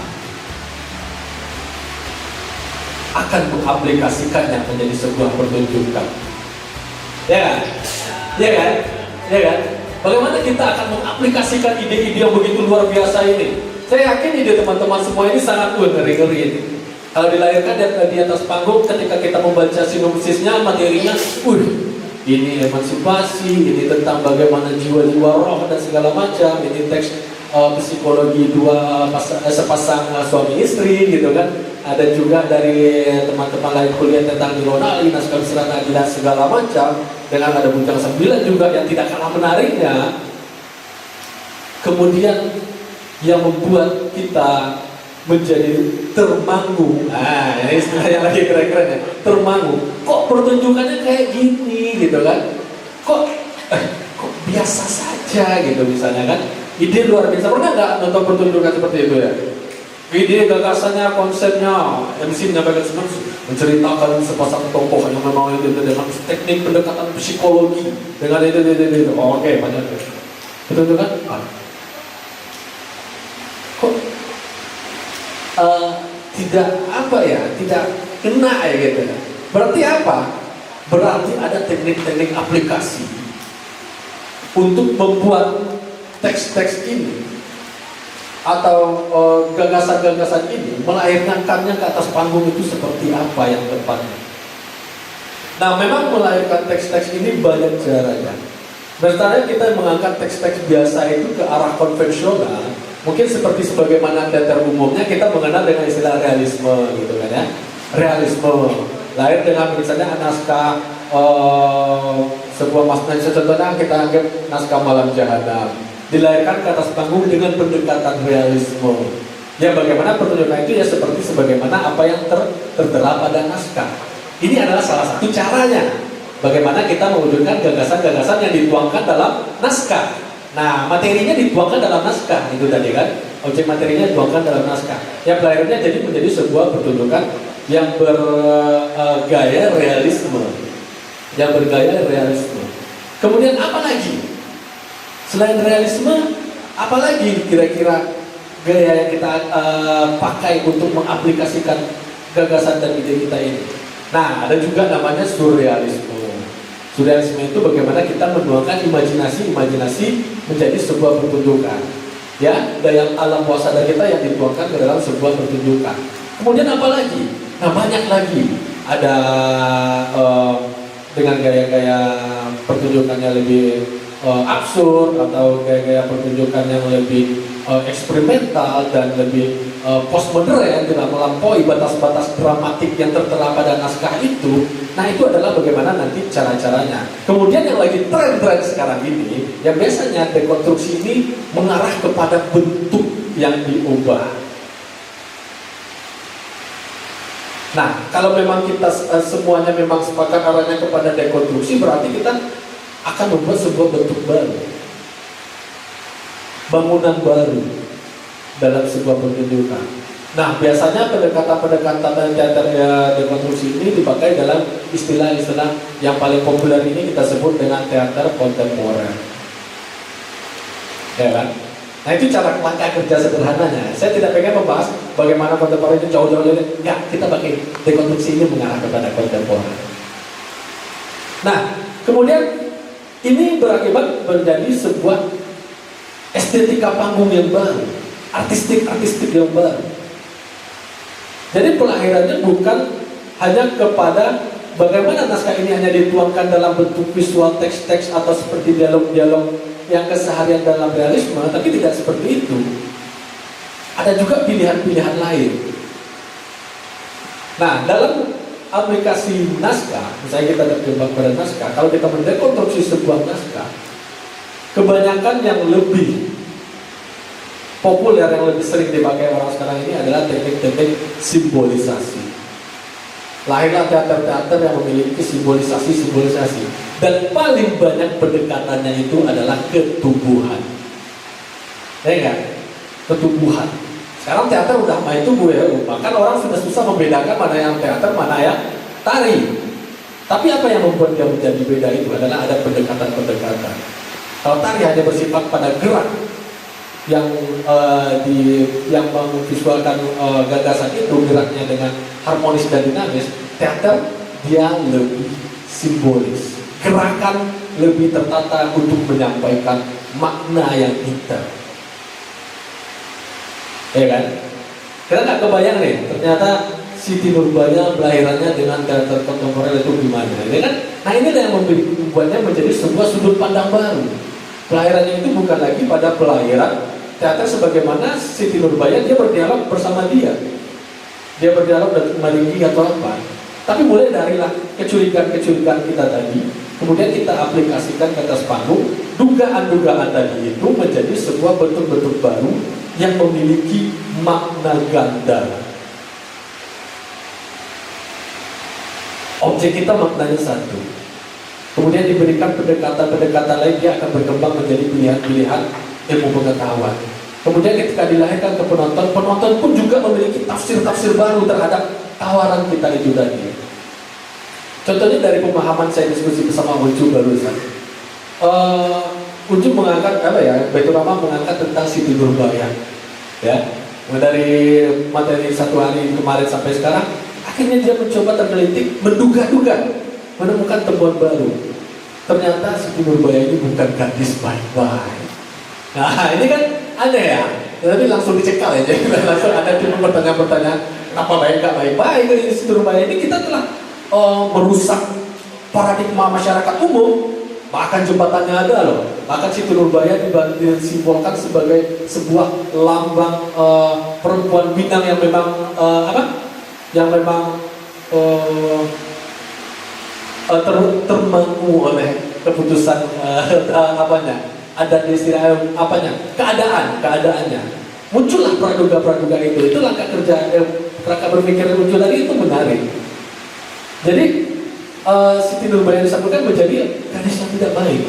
akan mengaplikasikannya menjadi sebuah pertunjukan, ya kan? Ya kan? Ya kan? Bagaimana kita akan mengaplikasikan ide-ide yang begitu luar biasa ini? Saya yakin ide teman-teman semua ini sangat ngeri-ngeri ini. Kalau dilahirkan di atas panggung, ketika kita membaca sinopsisnya, materinya, ini emansipasi, ini tentang bagaimana jiwa-jiwa roh dan segala macam, ini teks psikologi sepasang suami istri gitu kan. Ada juga dari teman-teman lain kuliah tentang Nilonali, naskah Mesra Nadilah segala macam, dengan ada Bujang 9 juga yang tidak kalah menariknya. Kemudian yang membuat kita menjadi termangu, ini istilah yang lagi keren-keren ya, termangu. Kok pertunjukannya kayak gini gitu kan? Kok biasa saja gitu misalnya kan? Ide luar biasa. Pernah nggak nonton pertunjukan seperti itu ya? Ide, gagasannya, konsepnya, MC menyampaikan semua, menceritakan sepasang tokoh yang memang itu dengan teknik pendekatan psikologi dengan itu. Oke, banyak. Pertunjukan kok tidak apa ya, tidak kena ya gitu. Berarti apa? Berarti ada teknik-teknik aplikasi untuk membuat teks-teks ini atau gagasan-gagasan ini, melahirkannya ke atas panggung itu seperti apa yang tepatnya. Nah, memang melahirkan teks-teks ini banyak caranya. Misalnya kita mengangkat teks-teks biasa itu ke arah konvensional, mungkin seperti sebagaimana teater umumnya kita mengenal dengan istilah realisme gitu kan ya. Realisme lahir dengan misalnya naskah sebuah contohnya kita anggap naskah Malam Jahanam, dilahirkan ke atas panggung dengan pendekatan realisme. Ya, bagaimana pertunjukan itu ya seperti sebagaimana apa yang tertera pada naskah. Ini adalah salah satu caranya. Bagaimana kita mewujudkan gagasan-gagasan yang dituangkan dalam naskah. Nah, materinya dituangkan dalam naskah itu tadi kan. Objek materinya dituangkan dalam naskah. Ya, akhirnya jadi menjadi sebuah pertunjukan yang bergaya realisme. Yang bergaya realisme. Kemudian apa lagi? Selain realisme, apalagi kira-kira gaya yang kita pakai untuk mengaplikasikan gagasan dan ide kita ini? Nah, ada juga namanya surrealisme. Surrealisme itu bagaimana kita menuangkan imajinasi menjadi sebuah pertunjukan. Ya, daya alam bawah sadar kita yang dituangkan ke dalam sebuah pertunjukan. Kemudian apa lagi? Nah, banyak lagi. Ada dengan gaya-gaya pertunjukannya lebih absurd atau gaya-gaya pertunjukan yang lebih eksperimental dan lebih postmodern, tidak melampaui batas-batas dramatik yang tertera pada naskah itu. Nah, itu adalah bagaimana nanti cara-caranya. Kemudian yang lagi tren-tren sekarang ini, yang biasanya dekonstruksi ini mengarah kepada bentuk yang diubah. Nah, kalau memang kita semuanya memang sepakat arahnya kepada dekonstruksi, berarti kita akan membuat sebuah bentuk baru, bangunan baru dalam sebuah pertunjukan. Nah, biasanya pendekatan-pendekatan teater dekonstruksi ini dipakai dalam istilah-istilah yang paling populer ini kita sebut dengan teater kontemporer. Ya kan? Nah, itu cara langkah kerja sederhananya. Saya tidak pengen membahas bagaimana kontemporer itu jauh-jauh. Ya, kita pakai dekonstruksi ini mengarah kepada kontemporer. Nah, kemudian ini berakibat menjadi sebuah estetika panggung yang baru, artistik yang baru. Jadi pelahirannya bukan hanya kepada bagaimana naskah ini hanya dituangkan dalam bentuk visual teks-teks atau seperti dialog-dialog yang keseharian dalam realisme, tapi tidak seperti itu. Ada juga pilihan-pilihan lain. Nah, dalam aplikasi naskah, misalnya kita terjebak pada naskah, kalau kita mendekonstruksi sebuah naskah, kebanyakan yang lebih populer, yang lebih sering dipakai orang sekarang ini adalah teknik-teknik simbolisasi. Lahirlah teater-teater yang memiliki simbolisasi. Dan paling banyak pendekatannya itu adalah ketubuhan. Ya enggak? Ketubuhan. Sekarang teater udah main tubuh ya, bahkan orang sudah susah membedakan mana yang teater, mana yang tari. Tapi apa yang membuat dia menjadi beda itu adalah ada pendekatan-pendekatan. Kalau tari hanya bersifat pada gerak yang memvisualkan gagasan itu, geraknya dengan harmonis dan dinamis. Teater dia lebih simbolis, gerakan lebih tertata untuk menyampaikan makna yang indah. Ya kan? Kita nggak kebayang nih, ternyata Siti Nurbaya kelahirannya dengan teater kontemporer itu gimana, ya kan? Nah, ini yang membuatnya menjadi sebuah sudut pandang baru. Kelahirannya itu bukan lagi pada pelahiran teater sebagaimana Siti Nurbaya, dia berdialog bersama dia berdialog dengan Maringgi atau apa. Tapi mulai dari kecurigaan kita tadi, kemudian kita aplikasikan ke atas panggung, dugaan-dugaan tadi itu menjadi sebuah bentuk-bentuk baru yang memiliki makna ganda. Objek kita maknanya satu, kemudian diberikan pendekatan-pendekatan lain, dia akan berkembang menjadi pilihan-pilihan ilmu pengetahuan. Kemudian ketika dilahirkan ke penonton, penonton pun juga memiliki tafsir-tafsir baru terhadap tawaran kita itu tadi. Contohnya dari pemahaman saya diskusi bersama Ucu barusan. Ucu mengangkat Baitur Rahman mengangkat tentang Siti Nurbaya. Ya, dari materi satu hari kemarin sampai sekarang, akhirnya dia mencoba tergelitik, menduga-duga, menemukan temuan baru. Ternyata Siti Nurbaya ini bukan gadis baik-baik. Nah, ini kan aneh ya, tapi langsung dicekal ya, jadi langsung ada cuma pertanyaan-pertanyaan, apa baik gak baik-baik ini Siti Nurbaya ini. Kita telah merusak paradigma masyarakat umum. Bahkan jembatannya ada loh, bahkan Siti Nurbaya disimbolkan sebagai sebuah lambang perempuan Minang yang memang termangu oleh keputusan ada istilah keadaannya. Muncullah praduga itu langkah kerja langkah berpikir yang muncul tadi itu menarik. Jadi Siti Nurbaya disebutkan menjadi gadis yang tidak baik.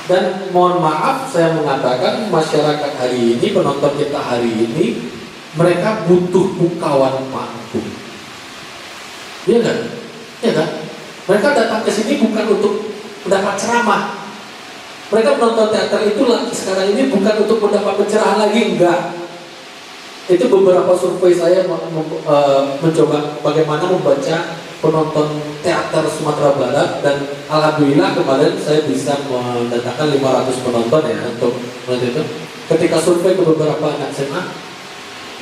Dan mohon maaf saya mengatakan masyarakat hari ini, penonton kita hari ini, mereka butuh bukawan panggung. Iya kan? Iya kan? Mereka datang ke sini bukan untuk mendapat ceramah. Mereka menonton teater itu sekarang ini bukan untuk mendapat pencerahan lagi, enggak. Itu beberapa survei saya mencoba bagaimana membaca penonton teater Sumatera Barat, dan alhamdulillah kemarin saya bisa mendatangkan 500 penonton ya untuk itu. Ketika survei ke beberapa anak SMA,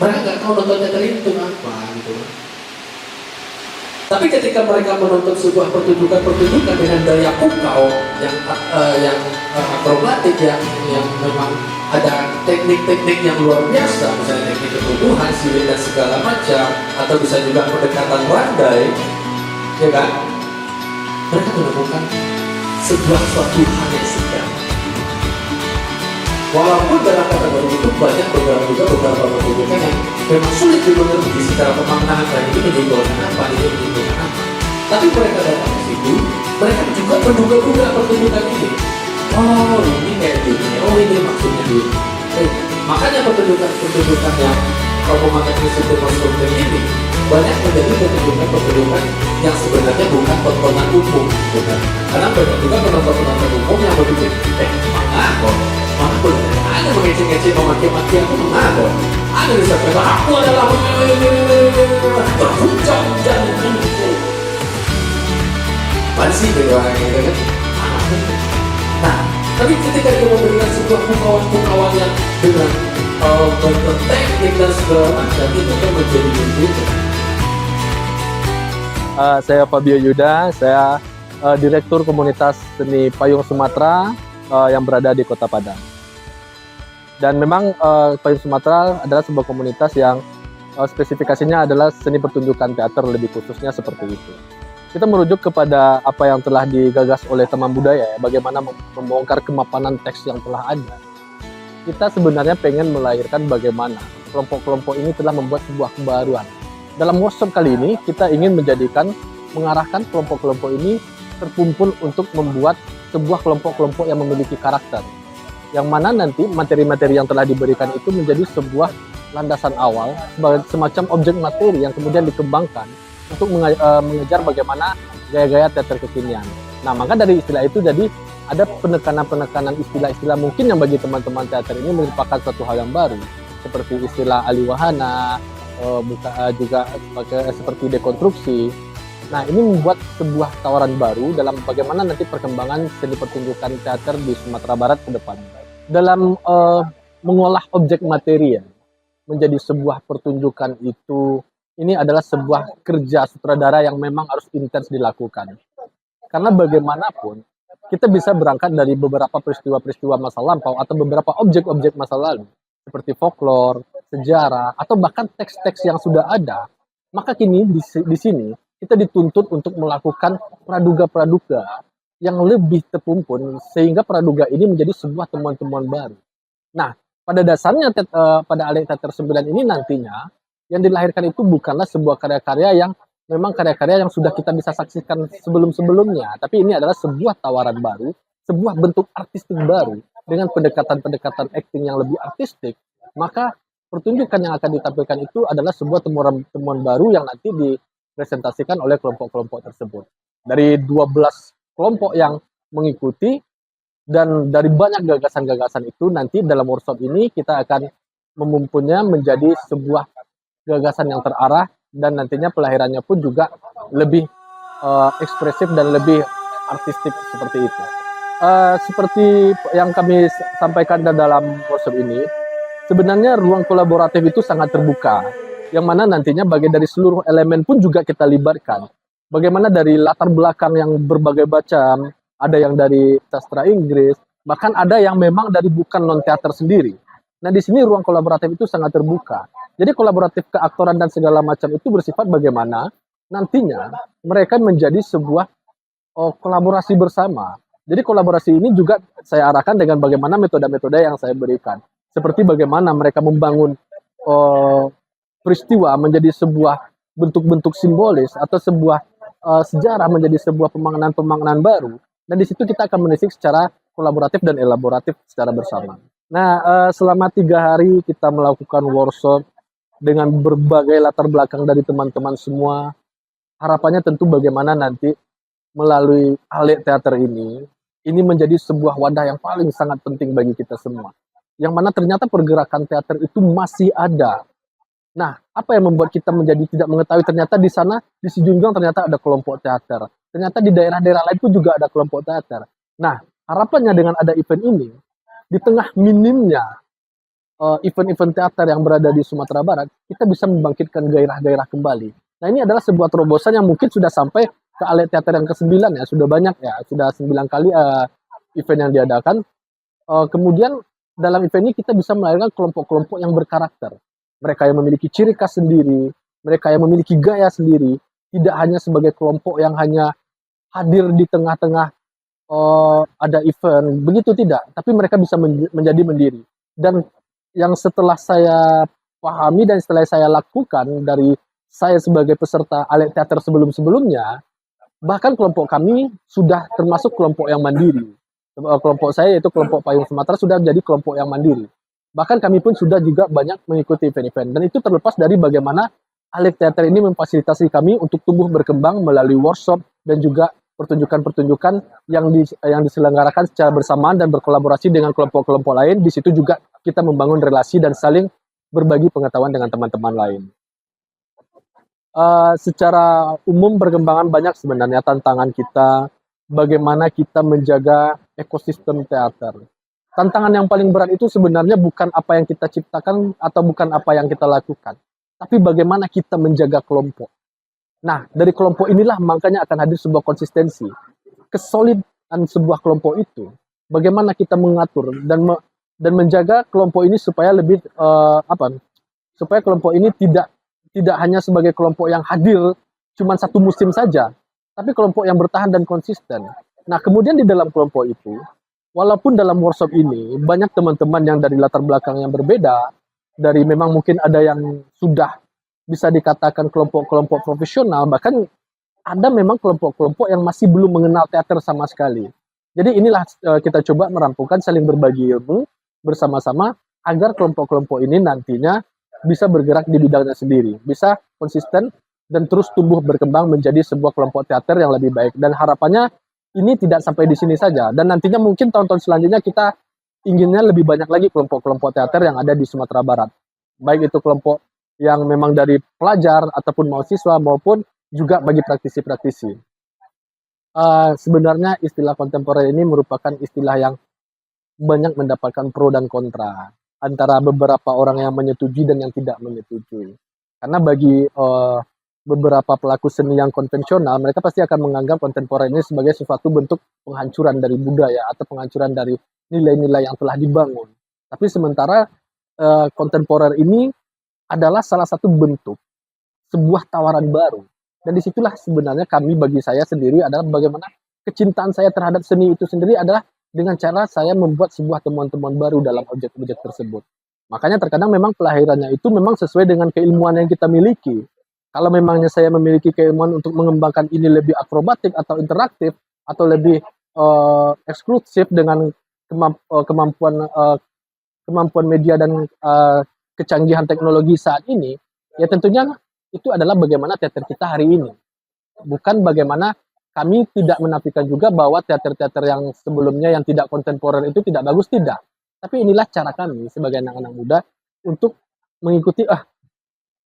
mereka nggak tahu nonton teater itu apa gitu. Tapi ketika mereka menonton sebuah pertunjukan dengan daya pukau yang akrobatik, yang memang ada teknik-teknik yang luar biasa, misalnya teknik ketubuhan, silat dan segala macam, atau bisa juga pendekatan randai, ya kan? Mereka menemukan sebuah suatu hal yang sedang. Walaupun dalam kategori itu banyak beberapa pertunjukan yang memang sulit dimengerti secara pemaknaan, dan ini menunjukkan apa, ini menunjukkan apa. Tapi mereka datang ke situ, mereka juga menduga-duga pertunjukan ini. Oh, ini kayak gini, oh ini maksudnya gini. Makanya pertunjukan yang memakai sistem konstruktif ini banyak menjadi pertunjukan yang sebenarnya bukan tontonan umum, bukan? Karena banyak juga penonton umum yang berpikir, mana boleh ada mengecek-ngecek, memaki-maki, aku mengapa? Ada disampaikan, aku adalah berhujang dan masih orang gitu kan? Nah, tapi ketika dia memberikan sebuah pukauan yang dengan berteknik dan segala macam, itu kan menjadi begitu. Saya Fabio Yuda, saya Direktur Komunitas Seni Payung Sumatera yang berada di Kota Padang. Dan memang Payung Sumatera adalah sebuah komunitas yang spesifikasinya adalah seni pertunjukan teater, lebih khususnya seperti itu. Kita merujuk kepada apa yang telah digagas oleh teman budaya, ya, bagaimana membongkar kemapanan teks yang telah ada. Kita sebenarnya pengen melahirkan bagaimana kelompok-kelompok ini telah membuat sebuah kebaruan. Dalam workshop kali ini, kita ingin mengarahkan kelompok-kelompok ini terkumpul untuk membuat sebuah kelompok-kelompok yang memiliki karakter. Yang mana nanti materi-materi yang telah diberikan itu menjadi sebuah landasan awal, sebagai semacam objek materi yang kemudian dikembangkan untuk mengejar bagaimana gaya-gaya teater kekinian. Nah, maka dari istilah itu jadi ada penekanan-penekanan istilah-istilah mungkin yang bagi teman-teman teater ini merupakan suatu hal yang baru, seperti istilah aliwahana, juga seperti dekonstruksi. Nah, ini membuat sebuah tawaran baru dalam bagaimana nanti perkembangan seni pertunjukan teater di Sumatera Barat ke depan. Dalam mengolah objek materi ya, menjadi sebuah pertunjukan itu, ini adalah sebuah kerja sutradara yang memang harus intens dilakukan. Karena bagaimanapun, kita bisa berangkat dari beberapa peristiwa-peristiwa masa lampau atau beberapa objek-objek masa lalu, seperti folklore, sejarah, atau bahkan teks-teks yang sudah ada. Maka kini di sini kita dituntut untuk melakukan praduga-praduga yang lebih terpumpun sehingga praduga ini menjadi sebuah temuan-temuan baru. Nah, pada dasarnya pada Alek Teater 9 ini nantinya yang dilahirkan itu bukanlah sebuah karya-karya yang memang karya-karya yang sudah kita bisa saksikan sebelum-sebelumnya, tapi ini adalah sebuah tawaran baru, sebuah bentuk artistik baru dengan pendekatan-pendekatan acting yang lebih artistik. Maka pertunjukan yang akan ditampilkan itu adalah sebuah temuan baru yang nanti dipresentasikan oleh kelompok-kelompok tersebut. Dari 12 kelompok yang mengikuti dan dari banyak gagasan-gagasan itu nanti dalam workshop ini kita akan memumpunya menjadi sebuah gagasan yang terarah dan nantinya pelahirannya pun juga lebih ekspresif dan lebih artistik seperti itu. Seperti yang kami sampaikan dalam workshop ini, sebenarnya ruang kolaboratif itu sangat terbuka, yang mana nantinya bagian dari seluruh elemen pun juga kita libatkan. Bagaimana dari latar belakang yang berbagai macam, ada yang dari sastra Inggris, bahkan ada yang memang dari bukan non-teater sendiri. Nah, di sini ruang kolaboratif itu sangat terbuka. Jadi kolaboratif keaktoran dan segala macam itu bersifat bagaimana nantinya mereka menjadi sebuah kolaborasi bersama. Jadi kolaborasi ini juga saya arahkan dengan bagaimana metode-metode yang saya berikan. Seperti bagaimana mereka membangun peristiwa menjadi sebuah bentuk-bentuk simbolis atau sebuah sejarah menjadi sebuah pemaknaan-pemaknaan baru. Dan di situ kita akan menelisik secara kolaboratif dan elaboratif secara bersama. Nah, selama 3 hari kita melakukan workshop dengan berbagai latar belakang dari teman-teman semua. Harapannya tentu bagaimana nanti melalui Alek Teater ini menjadi sebuah wadah yang paling sangat penting bagi kita semua. Yang mana ternyata pergerakan teater itu masih ada. Nah, apa yang membuat kita menjadi tidak mengetahui ternyata di sana, di Sijunjang ternyata ada kelompok teater. Ternyata di daerah-daerah lain pun juga ada kelompok teater. Nah, harapannya dengan ada event ini, di tengah minimnya event-event teater yang berada di Sumatera Barat, kita bisa membangkitkan gairah-gairah kembali. Nah ini adalah sebuah terobosan yang mungkin sudah sampai ke Alet Teater yang ke-9 ya, sudah banyak ya, sudah 9 kali event yang diadakan. Kemudian dalam event ini kita bisa melahirkan kelompok-kelompok yang berkarakter. Mereka yang memiliki ciri khas sendiri, mereka yang memiliki gaya sendiri, tidak hanya sebagai kelompok yang hanya hadir di tengah-tengah ada event, begitu tidak, tapi mereka bisa menjadi mandiri. Dan yang setelah saya pahami dan setelah saya lakukan dari saya sebagai peserta Alet Teater sebelum-sebelumnya, bahkan kelompok kami sudah termasuk kelompok yang mandiri. Kelompok saya yaitu kelompok Payung Sumatera sudah menjadi kelompok yang mandiri. Bahkan kami pun sudah juga banyak mengikuti event-event. Dan itu terlepas dari bagaimana Alet Teater ini memfasilitasi kami untuk tumbuh berkembang melalui workshop dan juga pertunjukan-pertunjukan yang diselenggarakan secara bersamaan dan berkolaborasi dengan kelompok-kelompok lain. Di situ juga kita membangun relasi dan saling berbagi pengetahuan dengan teman-teman lain. Secara umum perkembangan banyak sebenarnya tantangan kita, bagaimana kita menjaga ekosistem teater. Tantangan yang paling berat itu sebenarnya bukan apa yang kita ciptakan atau bukan apa yang kita lakukan, tapi bagaimana kita menjaga kelompok. Nah, dari kelompok inilah makanya akan hadir sebuah konsistensi. Kesolidan sebuah kelompok itu, bagaimana kita mengatur dan menjaga kelompok ini supaya lebih supaya kelompok ini tidak hanya sebagai kelompok yang hadir cuma satu musim saja, tapi kelompok yang bertahan dan konsisten. Nah, kemudian di dalam kelompok itu, walaupun dalam workshop ini banyak teman-teman yang dari latar belakang yang berbeda, dari memang mungkin ada yang sudah bisa dikatakan kelompok-kelompok profesional, bahkan ada memang kelompok-kelompok yang masih belum mengenal teater sama sekali. Jadi inilah kita coba merampungkan, saling berbagi ilmu bersama-sama agar kelompok-kelompok ini nantinya bisa bergerak di bidangnya sendiri, bisa konsisten dan terus tumbuh berkembang menjadi sebuah kelompok teater yang lebih baik. Dan harapannya ini tidak sampai di sini saja, dan nantinya mungkin tahun-tahun selanjutnya kita inginnya lebih banyak lagi kelompok-kelompok teater yang ada di Sumatera Barat, baik itu kelompok yang memang dari pelajar ataupun mahasiswa maupun juga bagi praktisi-praktisi. Sebenarnya istilah kontemporer ini merupakan istilah yang banyak mendapatkan pro dan kontra antara beberapa orang yang menyetujui dan yang tidak menyetujui. Karena bagi beberapa pelaku seni yang konvensional, mereka pasti akan menganggap kontemporer ini sebagai suatu bentuk penghancuran dari budaya atau penghancuran dari nilai-nilai yang telah dibangun. Tapi sementara kontemporer ini adalah salah satu bentuk sebuah tawaran baru. Dan disitulah sebenarnya bagi saya sendiri adalah bagaimana kecintaan saya terhadap seni itu sendiri adalah dengan cara saya membuat sebuah temuan-temuan baru dalam objek-objek tersebut. Makanya terkadang memang pelahirannya itu memang sesuai dengan keilmuan yang kita miliki. Kalau memangnya saya memiliki keilmuan untuk mengembangkan ini lebih akrobatik atau interaktif atau lebih eksklusif dengan kemampuan media dan kecanggihan teknologi saat ini, ya tentunya itu adalah bagaimana teater kita hari ini. Bukan bagaimana kami tidak menafikan juga bahwa teater-teater yang sebelumnya yang tidak kontemporer itu tidak bagus, tidak. Tapi inilah cara kami sebagai anak-anak muda untuk mengikuti,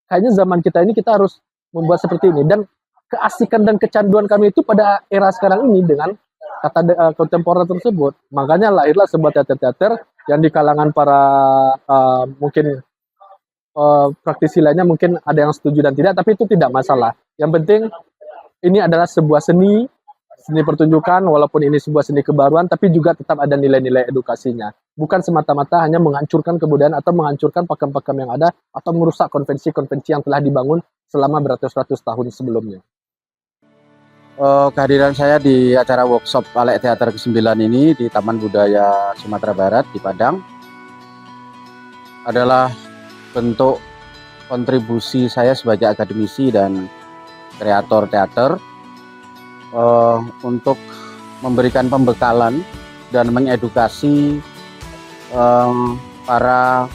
kayaknya zaman kita ini kita harus membuat seperti ini. Dan keasikan dan kecanduan kami itu pada era sekarang ini dengan kata kontemporer tersebut. Makanya lahirlah sebuah teater-teater yang di kalangan para mungkin praktisi lainnya mungkin ada yang setuju dan tidak, tapi itu tidak masalah. Yang penting ini adalah sebuah seni pertunjukan, walaupun ini sebuah seni kebaruan, tapi juga tetap ada nilai-nilai edukasinya. Bukan semata-mata hanya menghancurkan kebudayaan atau menghancurkan pakem-pakem yang ada, atau merusak konvensi-konvensi yang telah dibangun selama beratus-ratus tahun sebelumnya. Kehadiran saya di acara workshop Alet Teater ke-9 ini di Taman Budaya Sumatera Barat di Padang adalah bentuk kontribusi saya sebagai akademisi dan kreator teater untuk memberikan pembekalan dan mengedukasi para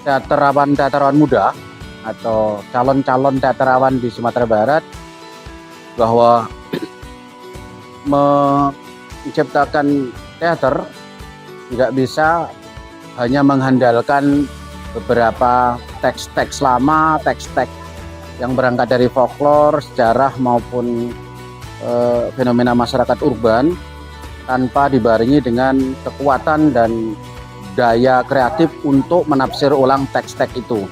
teaterawan muda atau calon-calon teaterawan di Sumatera Barat bahwa menciptakan teater tidak bisa hanya mengandalkan beberapa teks-teks lama, teks-teks yang berangkat dari folklore, sejarah maupun fenomena masyarakat urban tanpa dibarengi dengan kekuatan dan daya kreatif untuk menafsir ulang teks-teks itu.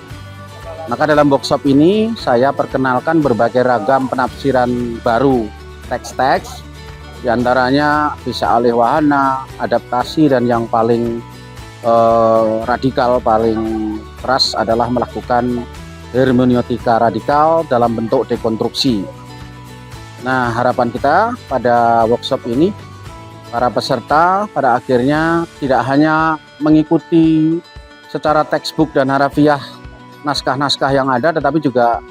Maka dalam workshop ini saya perkenalkan berbagai ragam penafsiran baru teks-teks, diantaranya bisa alih wahana, adaptasi, dan yang paling radikal, paling keras adalah melakukan hermeneutika radikal dalam bentuk dekonstruksi. Nah, harapan kita pada workshop ini, para peserta pada akhirnya tidak hanya mengikuti secara textbook dan harafiah naskah-naskah yang ada, tetapi juga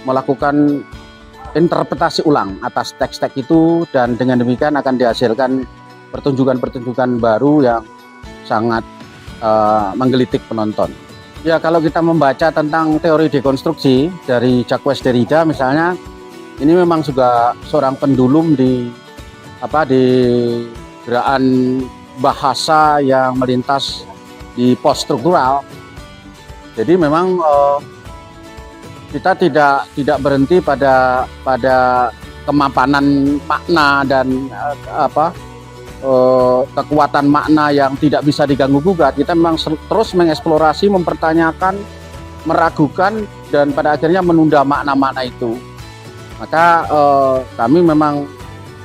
melakukan interpretasi ulang atas teks-teks itu, dan dengan demikian akan dihasilkan pertunjukan-pertunjukan baru yang sangat menggelitik penonton. Ya, kalau kita membaca tentang teori dekonstruksi dari Jacques Derrida misalnya, ini memang juga seorang pendulum di gerakan bahasa yang melintas di poststruktural. Jadi memang kita tidak berhenti pada kemapanan makna dan kekuatan makna yang tidak bisa diganggu gugat. Kita memang terus mengeksplorasi, mempertanyakan, meragukan, dan pada akhirnya menunda makna-makna itu. Maka kami memang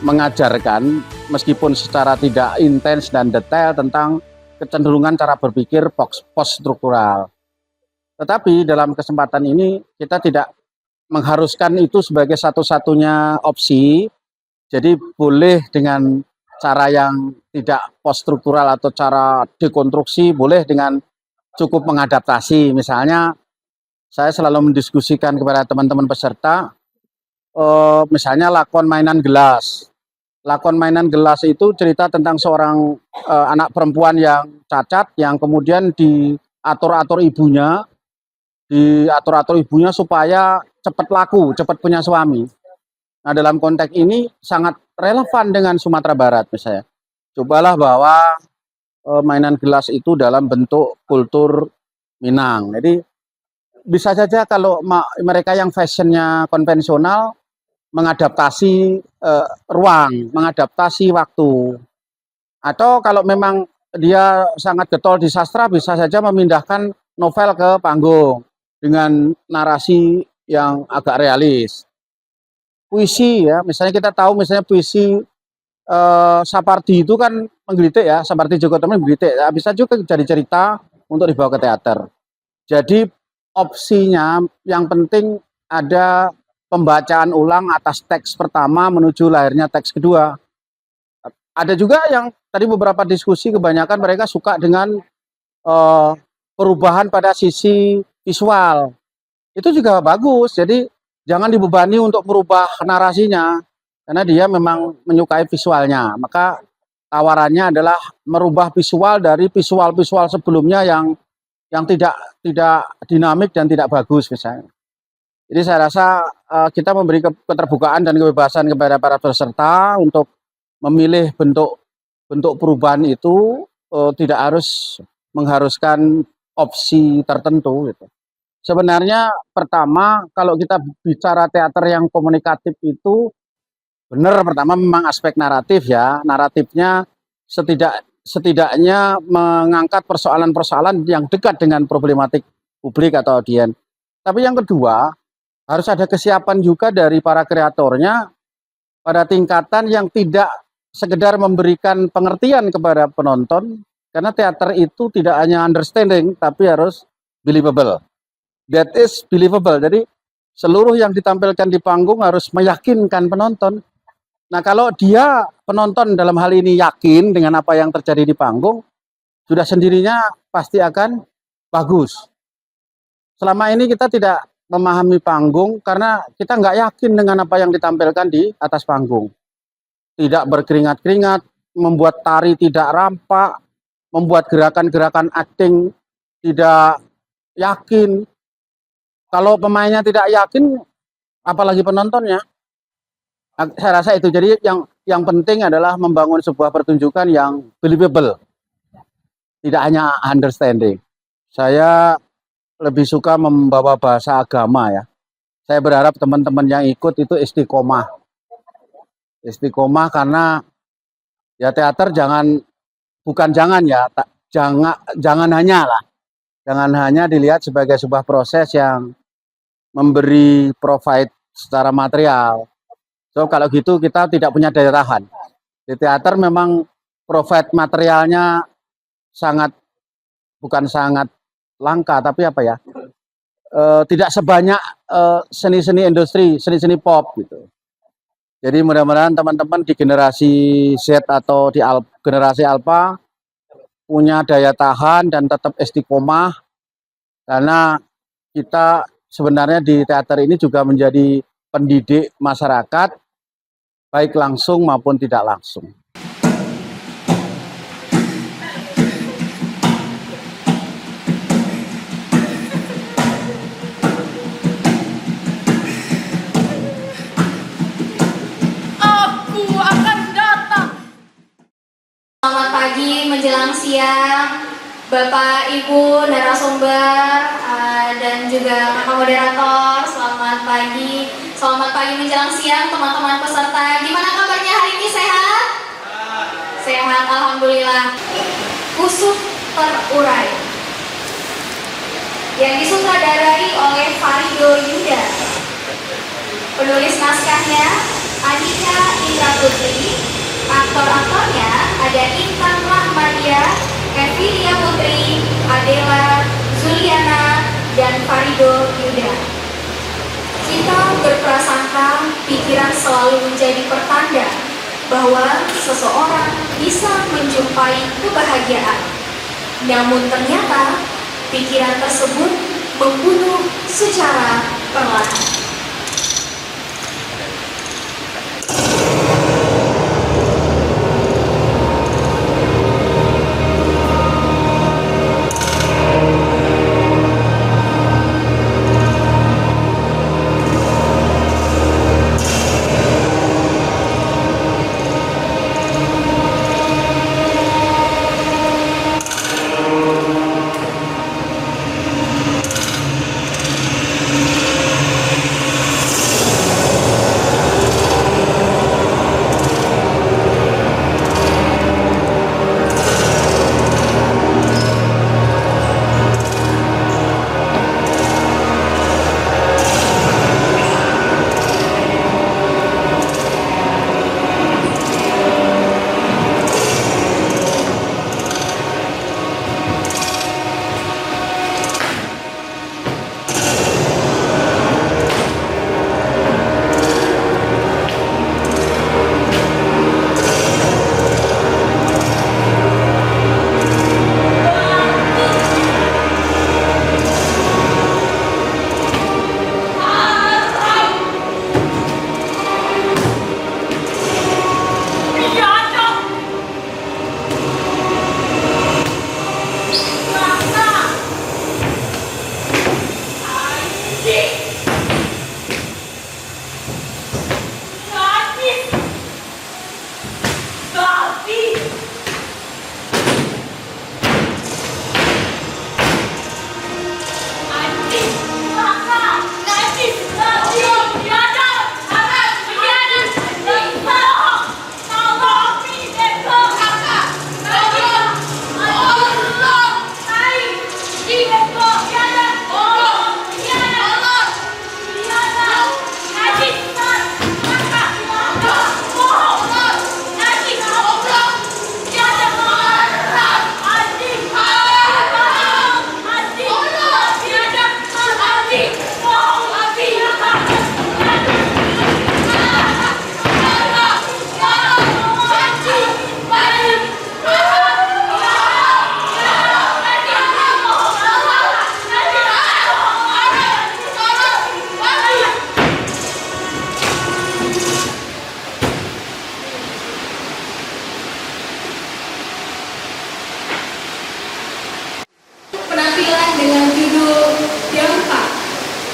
mengajarkan meskipun secara tidak intens dan detail tentang kecenderungan cara berpikir post-struktural. Tetapi dalam kesempatan ini kita tidak mengharuskan itu sebagai satu-satunya opsi. Jadi boleh dengan cara yang tidak post-struktural atau cara dekonstruksi, boleh dengan cukup mengadaptasi. Misalnya saya selalu mendiskusikan kepada teman-teman peserta, misalnya lakon Mainan Gelas. Lakon Mainan Gelas itu cerita tentang seorang anak perempuan yang cacat, yang kemudian diatur-atur ibunya supaya cepat laku, cepat punya suami. Nah, dalam konteks ini sangat relevan dengan Sumatera Barat misalnya. Cobalah bawa mainan gelas itu dalam bentuk kultur Minang. Jadi bisa saja kalau mereka yang fashionnya konvensional mengadaptasi ruang, mengadaptasi waktu. Atau kalau memang dia sangat getol di sastra, bisa saja memindahkan novel ke panggung dengan narasi yang agak realis. Puisi ya, misalnya kita tahu misalnya puisi Sapardi itu kan menggelitik ya, Sapardi Djoko Damono menggelitik. Ya, bisa juga jadi cerita untuk dibawa ke teater. Jadi opsinya yang penting ada pembacaan ulang atas teks pertama menuju lahirnya teks kedua. Ada juga yang tadi beberapa diskusi, kebanyakan mereka suka dengan perubahan pada sisi visual. Itu juga bagus, jadi jangan dibebani untuk merubah narasinya, karena dia memang menyukai visualnya. Maka tawarannya adalah merubah visual dari visual-visual sebelumnya yang tidak dinamik dan tidak bagus misalnya. Jadi saya rasa kita memberi keterbukaan dan kebebasan kepada para peserta untuk memilih bentuk perubahan itu, tidak harus mengharuskan opsi tertentu gitu. Sebenarnya pertama kalau kita bicara teater yang komunikatif itu benar, pertama memang aspek naratif ya. Naratifnya setidaknya mengangkat persoalan-persoalan yang dekat dengan problematik publik atau audiens. Tapi yang kedua, harus ada kesiapan juga dari para kreatornya pada tingkatan yang tidak sekedar memberikan pengertian kepada penonton, karena teater itu tidak hanya understanding, tapi harus believable. That is believable. Jadi seluruh yang ditampilkan di panggung harus meyakinkan penonton. Nah, kalau dia penonton dalam hal ini yakin dengan apa yang terjadi di panggung, sudah sendirinya pasti akan bagus. Selama ini kita tidak memahami panggung karena kita nggak yakin dengan apa yang ditampilkan di atas panggung. Tidak berkeringat-keringat, membuat tari tidak rampak, membuat gerakan-gerakan acting tidak yakin. Kalau pemainnya tidak yakin, apalagi penontonnya. Saya rasa itu. Jadi yang penting adalah membangun sebuah pertunjukan yang believable, tidak hanya understanding. Saya lebih suka membawa bahasa agama ya. Saya berharap teman-teman yang ikut itu istiqomah. Istiqomah karena ya teater jangan hanya dilihat sebagai sebuah proses yang memberi provide secara material. So kalau gitu kita tidak punya daya tahan. Di teater memang provide materialnya sangat, bukan sangat langka, tapi apa ya, tidak sebanyak seni-seni industri, seni-seni pop gitu. Jadi mudah-mudahan teman-teman di generasi Z atau di generasi Alpha punya daya tahan dan tetap istiqomah, karena kita sebenarnya di teater ini juga menjadi pendidik masyarakat, baik langsung maupun tidak langsung. Selamat pagi menjelang siang, Bapak Ibu narasumber dan juga kakak moderator. Selamat pagi menjelang siang teman-teman peserta. Gimana kabarnya hari ini, sehat? Sehat, alhamdulillah. Kusuk terurai yang disutradarai oleh Farido Yuda. Penulis naskahnya Anika Indra Putri. Aktor-aktornya ada Intan Rahmadia, Evilia Putri, Adela, Zuliana, dan Farido Yuda. Kita berprasangka pikiran selalu menjadi pertanda bahwa seseorang bisa menjumpai kebahagiaan. Namun ternyata pikiran tersebut membunuh secara perlahan.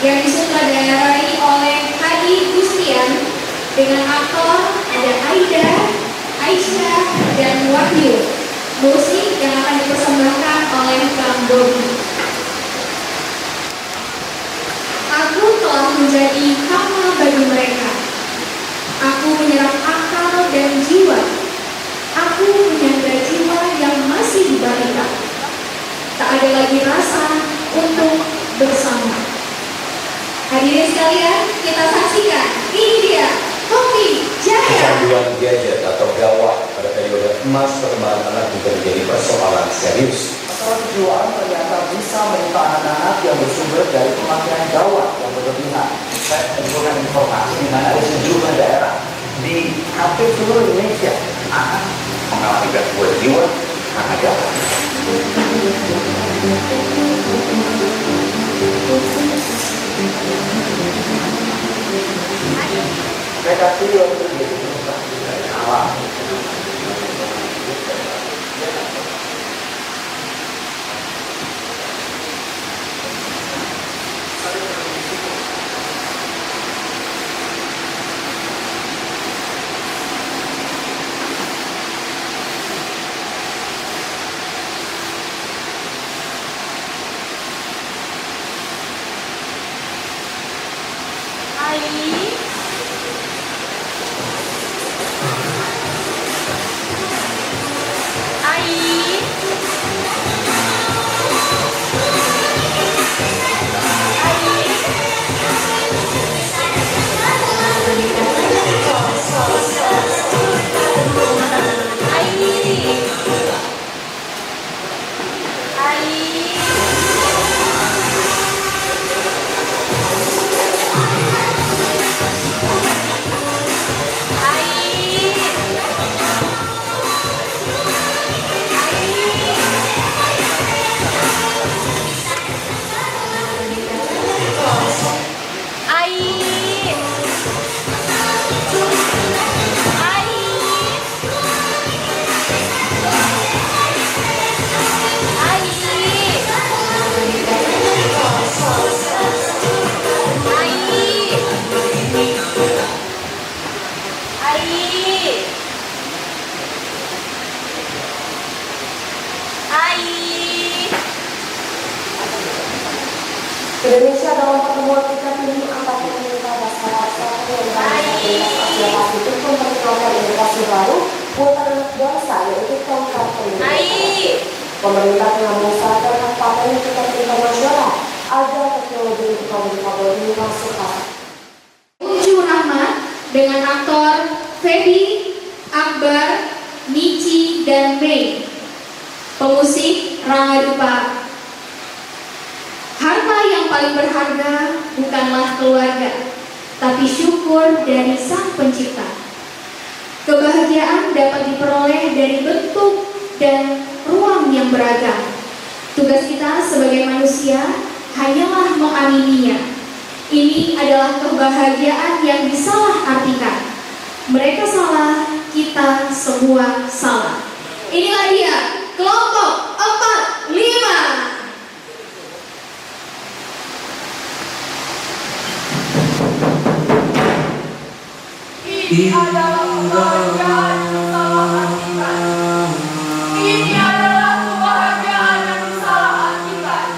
yang disutradarai oleh Hadi Gustian dengan aktor ada Aida, Aisyah, dan Wahyu. Musik yang akan dipersembahkan oleh Kang Bobi. Aku telah menjadi hamba bagi mereka. Aku menyerap akal dan jiwa. Aku menyandra jiwa yang masih balita. Tak ada lagi rasa untuk bersama. Hadirin sekalian, kita saksikan. Ini dia, Kopi Jaya. Kecanduan gadget atau gawai pada periode emas perkembangan anak juga menjadi persoalan serius. Kejuaraan ternyata bisa menimpa anak-anak yang bersumber dari pemakaian gawai yang berlebihan. Saya mengumpulkan informasi di mana ada sejumlah daerah di hampir seluruh Indonesia anak mengalami gangguan jiwa karena gawai. Mereka tidak terjadi dari awal. Indonesia dalam pertemuan tingkat tinggi antar pemerintah dan salah satu yang Asia Pasifik memperkenalkan inovasi baru buatan anak bangsa yaitu tongkat pendidikan. Pemerintah tengah mengusahakan hak paten tingkat internasional agar teknologi untuk kabel ini masuk pasar. Unjuk Rahmat dengan aktor Feby, Akbar, Nici, dan Mei. Pemusik Rangga Dupa. Harta yang paling berharga bukanlah keluarga, tapi syukur dari Sang Pencipta. Kebahagiaan dapat diperoleh dari bentuk dan ruang yang beragam. Tugas kita sebagai manusia hanyalah mengamininya. Ini adalah kebahagiaan yang disalahartikan. Mereka salah, kita semua salah. Inilah dia, kelompok 45. Ini adalah kebahagiaan yang disalahartikan. Ini adalah kebahagiaan yang disalahartikan.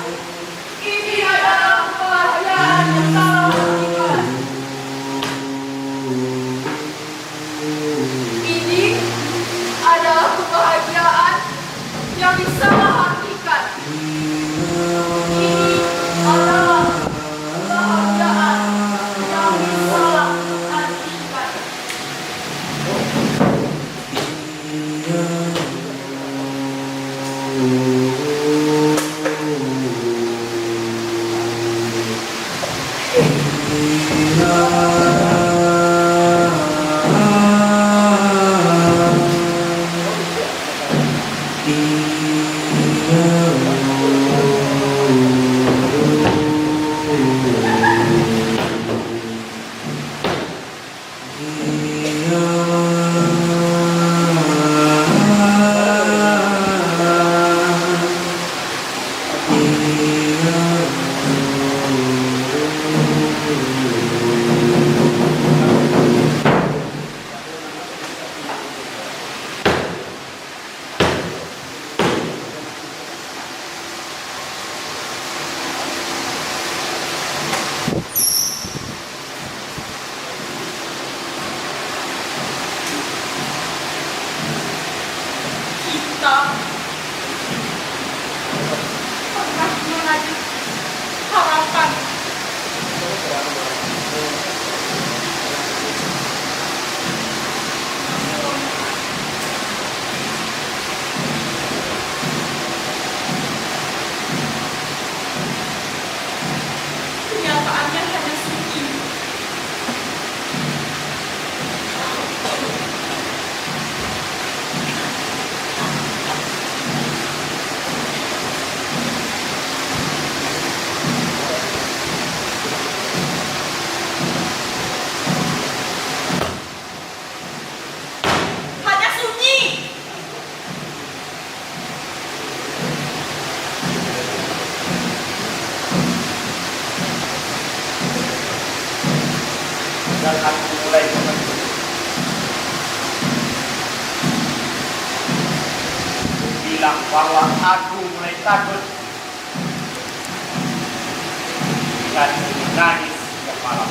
Ini adalah kebahagiaan yang disalahartikan. Ini adalah kebahagiaan yang disalahartikan. Ini adalah kebahagiaan yang disalahartikan. Kita pernah mengadu harapan bilang bahwa aku mulai takut dan menangis setiap malam.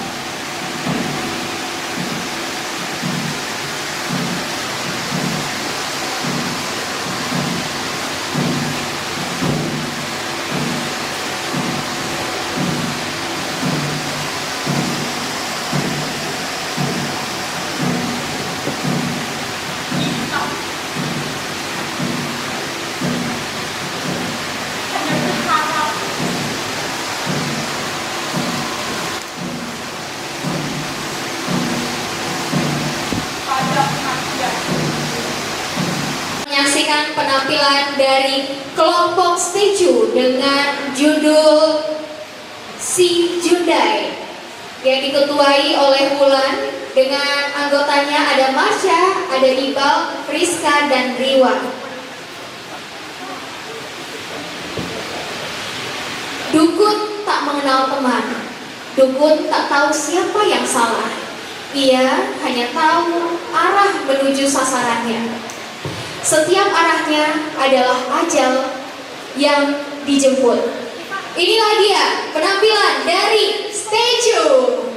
Menyaksikan penampilan dari kelompok statue dengan judul Si Jundai yang diketuai oleh Wulan, dengan anggotanya ada Marsha, ada Iqbal, Friska, dan Riwa. Dukun tak mengenal teman, dukun tak tahu siapa yang salah. Ia hanya tahu arah menuju sasarannya. Setiap arahnya adalah ajal yang dijemput. Inilah dia penampilan dari statue.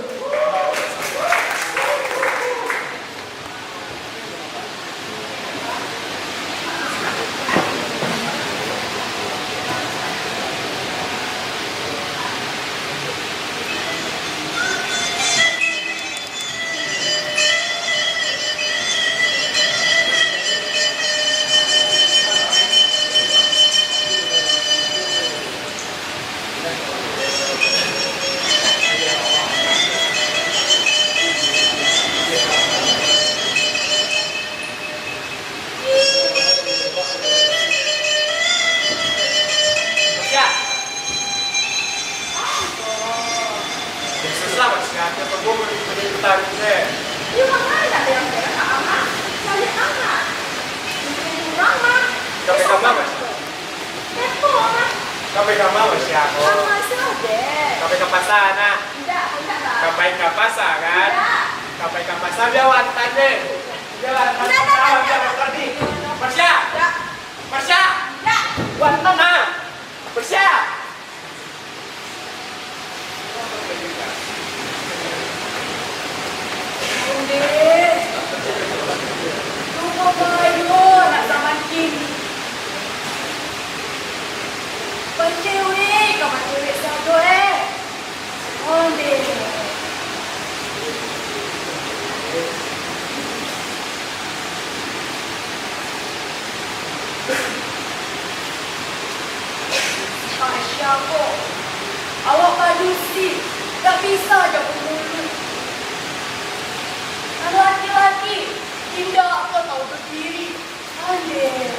Awak manusia, tak bisa jauh mulut. Laki-laki, tidak kau tahu berdiri. Aneh.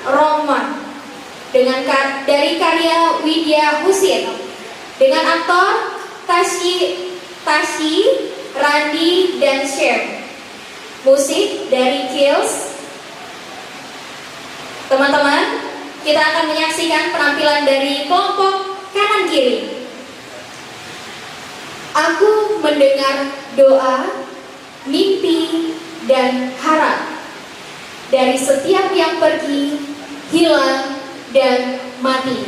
Roman dengan dari karya Widya Husin, dengan aktor Tashi, Randi, dan Shem. Musik dari Kills. Teman-teman, kita akan menyaksikan penampilan dari kelompok kanan kiri. Aku mendengar doa, mimpi, dan harap dari setiap yang pergi, hilang, dan mati.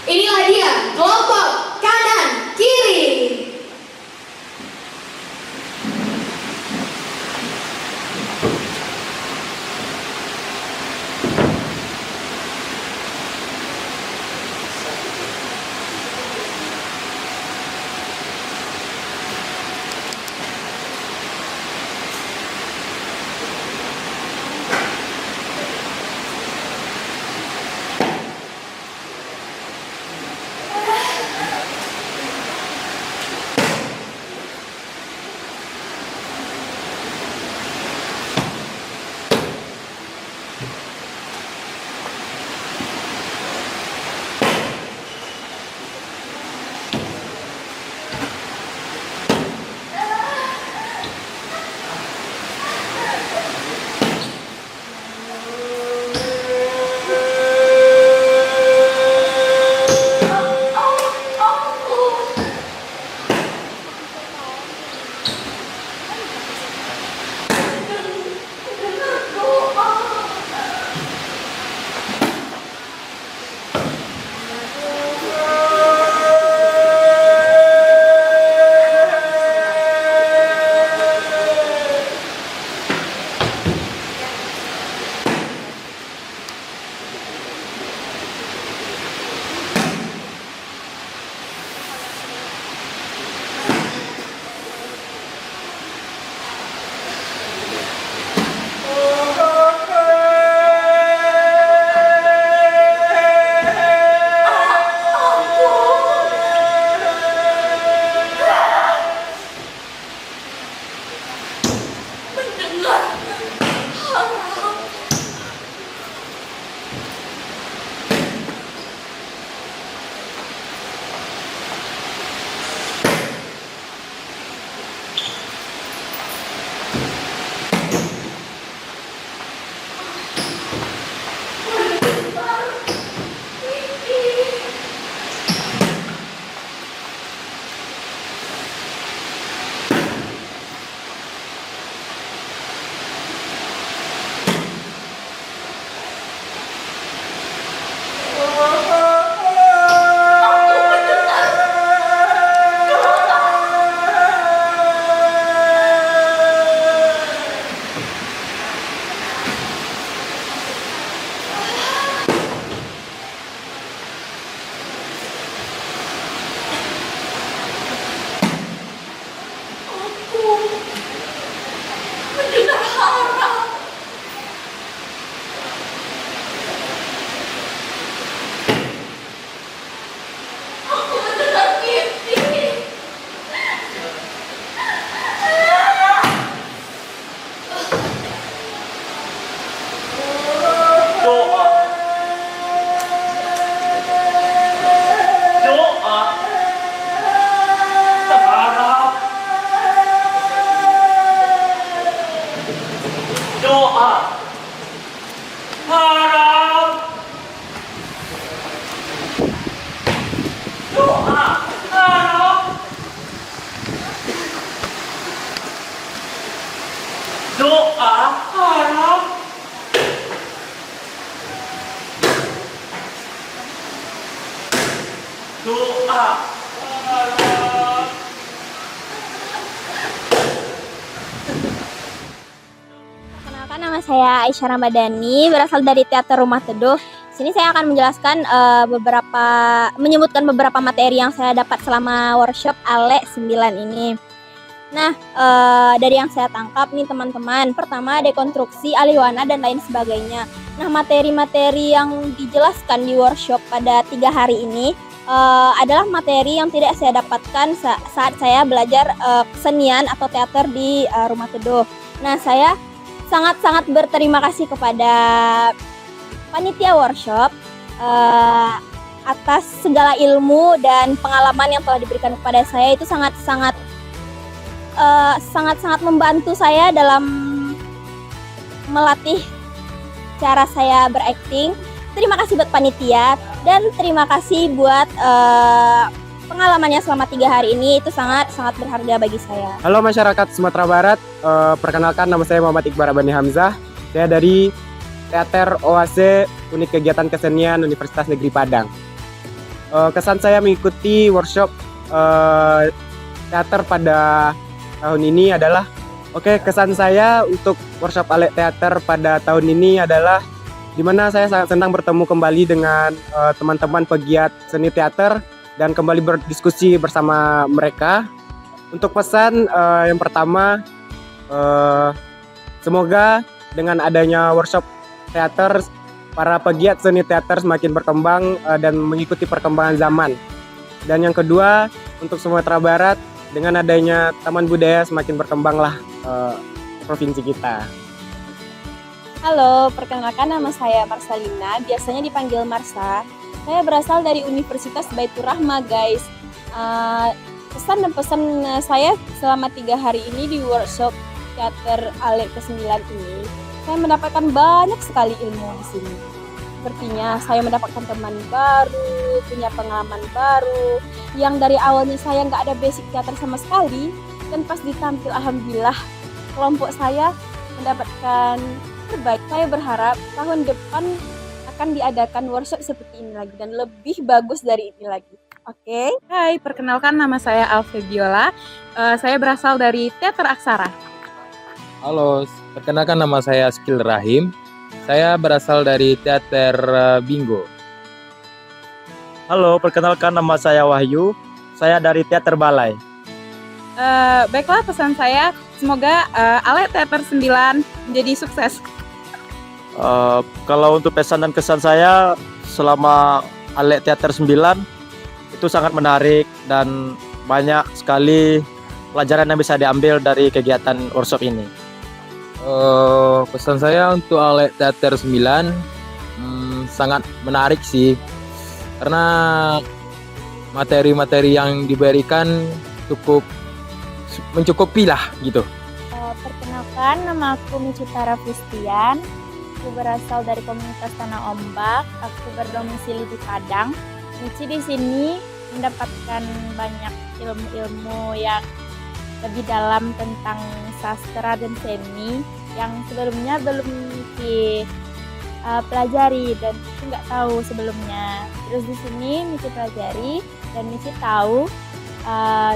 Inilah dia kelompok kanan kiri. saya Aisyah Ramadhani, berasal dari Teater Rumah Teduh. Sini saya akan menjelaskan menyebutkan beberapa materi yang saya dapat selama workshop ALE 9 ini. Nah, dari yang saya tangkap nih teman-teman, pertama dekonstruksi, alihwana, dan lain sebagainya. Nah, materi-materi yang dijelaskan di workshop pada 3 hari ini adalah materi yang tidak saya dapatkan saat saya belajar kesenian atau teater di Rumah Teduh. Nah, saya sangat-sangat berterima kasih kepada panitia workshop atas segala ilmu dan pengalaman yang telah diberikan kepada saya. Itu sangat-sangat membantu saya dalam melatih cara saya berakting. Terima kasih buat panitia dan terima kasih buat pengalamannya selama 3 hari ini. Itu sangat berharga bagi saya. Halo masyarakat Sumatera Barat, perkenalkan nama saya Muhammad Iqbal Rabani Hamzah. Saya dari Teater OAC Unit Kegiatan Kesenian Universitas Negeri Padang. Kesan saya mengikuti workshop teater pada tahun ini adalah, kesan saya untuk workshop ALE Teater pada tahun ini adalah dimana saya sangat senang bertemu kembali dengan teman-teman pegiat seni teater dan kembali berdiskusi bersama mereka. Untuk pesan yang pertama, semoga dengan adanya workshop teater, para pegiat seni teater semakin berkembang dan mengikuti perkembangan zaman. Dan yang kedua, untuk Sumatera Barat, dengan adanya Taman Budaya semakin berkembanglah provinsi kita. Halo, perkenalkan nama saya Marsalina, biasanya dipanggil Marsa. Saya berasal dari Universitas Baitur Rahma, guys. Pesan dan pesan saya selama 3 hari ini di workshop teater ALE ke-9 ini, saya mendapatkan banyak sekali ilmu di sini. Sepertinya saya mendapatkan teman baru, punya pengalaman baru, yang dari awalnya saya nggak ada basic teater sama sekali, dan pas ditampil alhamdulillah kelompok saya mendapatkan terbaik. Saya berharap tahun depan akan diadakan workshop seperti ini lagi dan lebih bagus dari ini lagi. Oke. Hai, perkenalkan nama saya Alfie Biola. Saya berasal dari Teater Aksara. Halo, perkenalkan nama saya Skil Rahim. Saya berasal dari Teater Bingo. Halo, perkenalkan nama saya Wahyu. Saya dari Teater Balai. Baiklah, pesan saya, semoga ALE Teater 9 menjadi sukses. Kalau untuk pesan dan kesan saya selama ALE Teater 9 itu sangat menarik dan banyak sekali pelajaran yang bisa diambil dari kegiatan workshop ini. Pesan saya untuk ALE Teater 9 sangat menarik sih, karena materi-materi yang diberikan cukup mencukupi lah gitu. Perkenalkan, nama aku Micutara Fistian. Aku berasal dari komunitas Tanah Ombak. Aku berdomisili di Padang. Mici di sini mendapatkan banyak ilmu-ilmu yang lebih dalam tentang sastra dan seni yang sebelumnya belum Mici pelajari dan Mici nggak tahu sebelumnya. Terus di sini Mici pelajari dan Mici tahu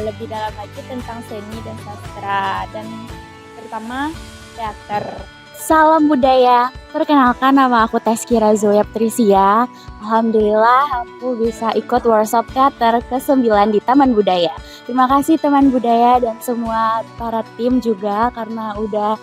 lebih dalam lagi tentang seni dan sastra dan terutama teater. Salam budaya, perkenalkan nama aku Teskira Zoya Patricia. Alhamdulillah aku bisa ikut workshop teater ke-9 di Taman Budaya. Terima kasih Taman Budaya dan semua para tim juga karena udah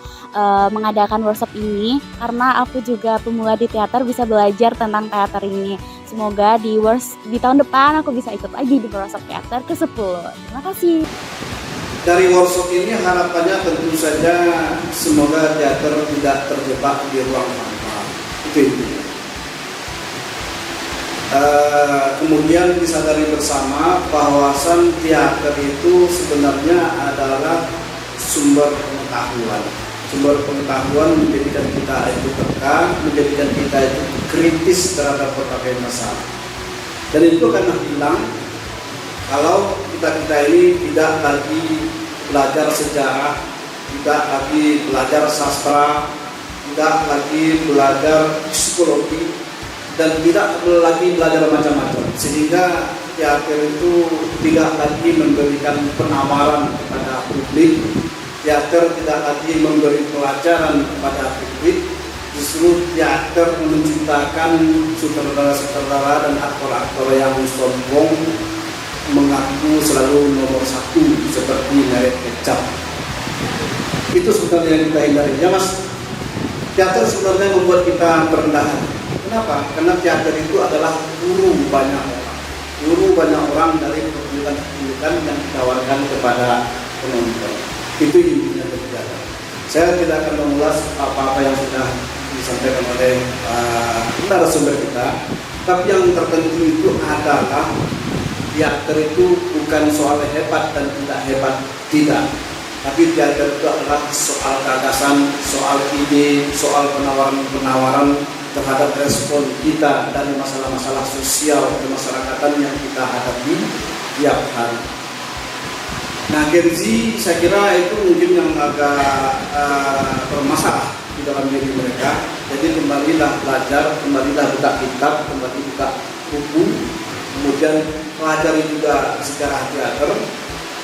mengadakan workshop ini. Karena aku juga pemula di teater bisa belajar tentang teater ini. Semoga di tahun depan aku bisa ikut lagi di workshop teater ke-10. Terima kasih. Dari workshop ini harapannya tentu saja semoga teater tidak terjebak di ruang hampa. Itu intinya. Kemudian disadari bersama bahwasan teater itu sebenarnya adalah sumber pengetahuan. Sumber pengetahuan menjadikan kita itu peka, menjadikan kita itu kritis terhadap berbagai masalah. Dan itu akan hilang kalau kita ini tidak lagi belajar sejarah, tidak lagi belajar sastra, tidak lagi belajar psikologi, dan tidak lagi belajar macam-macam. Sehingga teater itu tidak lagi memberikan penawaran kepada publik, teater tidak lagi memberi pelajaran kepada publik, justru teater menciptakan sutradara-sutradara dan aktor-aktor yang sombong, mengaku selalu nomor satu seperti merek kecap. Itu sebenarnya yang kita hindari. Ya Mas, teater sebenarnya membuat kita merendah hati. Kenapa? Karena teater itu adalah guru banyak orang dari pertunjukan-pertunjukan yang ditawarkan kepada penonton. Itu intinya dari teater. Saya tidak akan mengulas apa-apa yang sudah disampaikan oleh narasumber kita, tapi yang tertentu itu adalah teater itu bukan soal hebat dan tidak hebat, tidak. Tapi teater itu adalah soal gagasan, soal ide, soal penawaran-penawaran terhadap respon kita dari masalah-masalah sosial kemasyarakatan yang kita hadapi tiap hari. Nah, Gen Z saya kira itu mungkin yang agak bermasalah di dalam diri mereka. Jadi kembalilah belajar, kembalilah buka kitab, kembali buka buku, kemudian pelajari juga sejarah teater.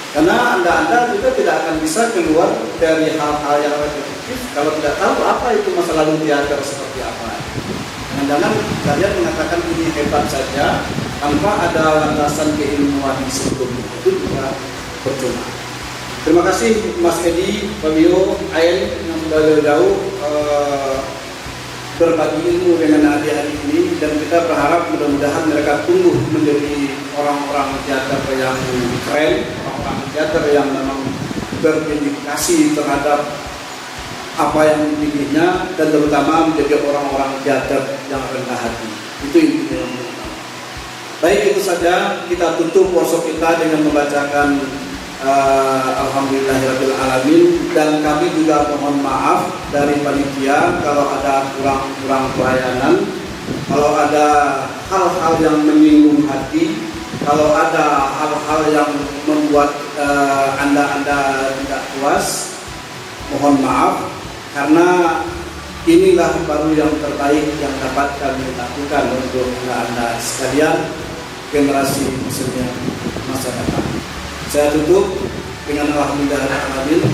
Karena Anda juga tidak akan bisa keluar dari hal-hal yang repetitif kalau tidak tahu apa itu masa lalu teater seperti apa. Jangan-jangan kalian mengatakan ini hebat saja tanpa ada landasan keilmuan di sebelumnya, itu juga percuma. Terima kasih Mas Edi, Fabio, Ain yang sudah jauh-jauh berbagi ilmu dengan adik-adik ini, dan kita berharap mudah-mudahan mereka tumbuh menjadi orang-orang teater yang keren, orang-orang teater yang memang berdedikasi terhadap apa yang dipilihnya, dan terutama menjadi orang-orang teater yang rendah hati. Itu intinya yang pertama. Baik, itu saja kita tutup workshop kita dengan membacakan Alhamdulillahirabbil alamin, dan kami juga mohon maaf dari panitia kalau ada kurang pelayanan, kalau ada hal-hal yang menyinggung hati, kalau ada hal-hal yang membuat anda tidak puas, mohon maaf, karena inilah baru yang terbaik yang dapat kami lakukan untuk anda sekalian, generasi muslimnya masa depan. Saya tutup dengan alhamdulillah.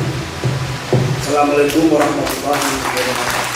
Assalamualaikum warahmatullahi wabarakatuh.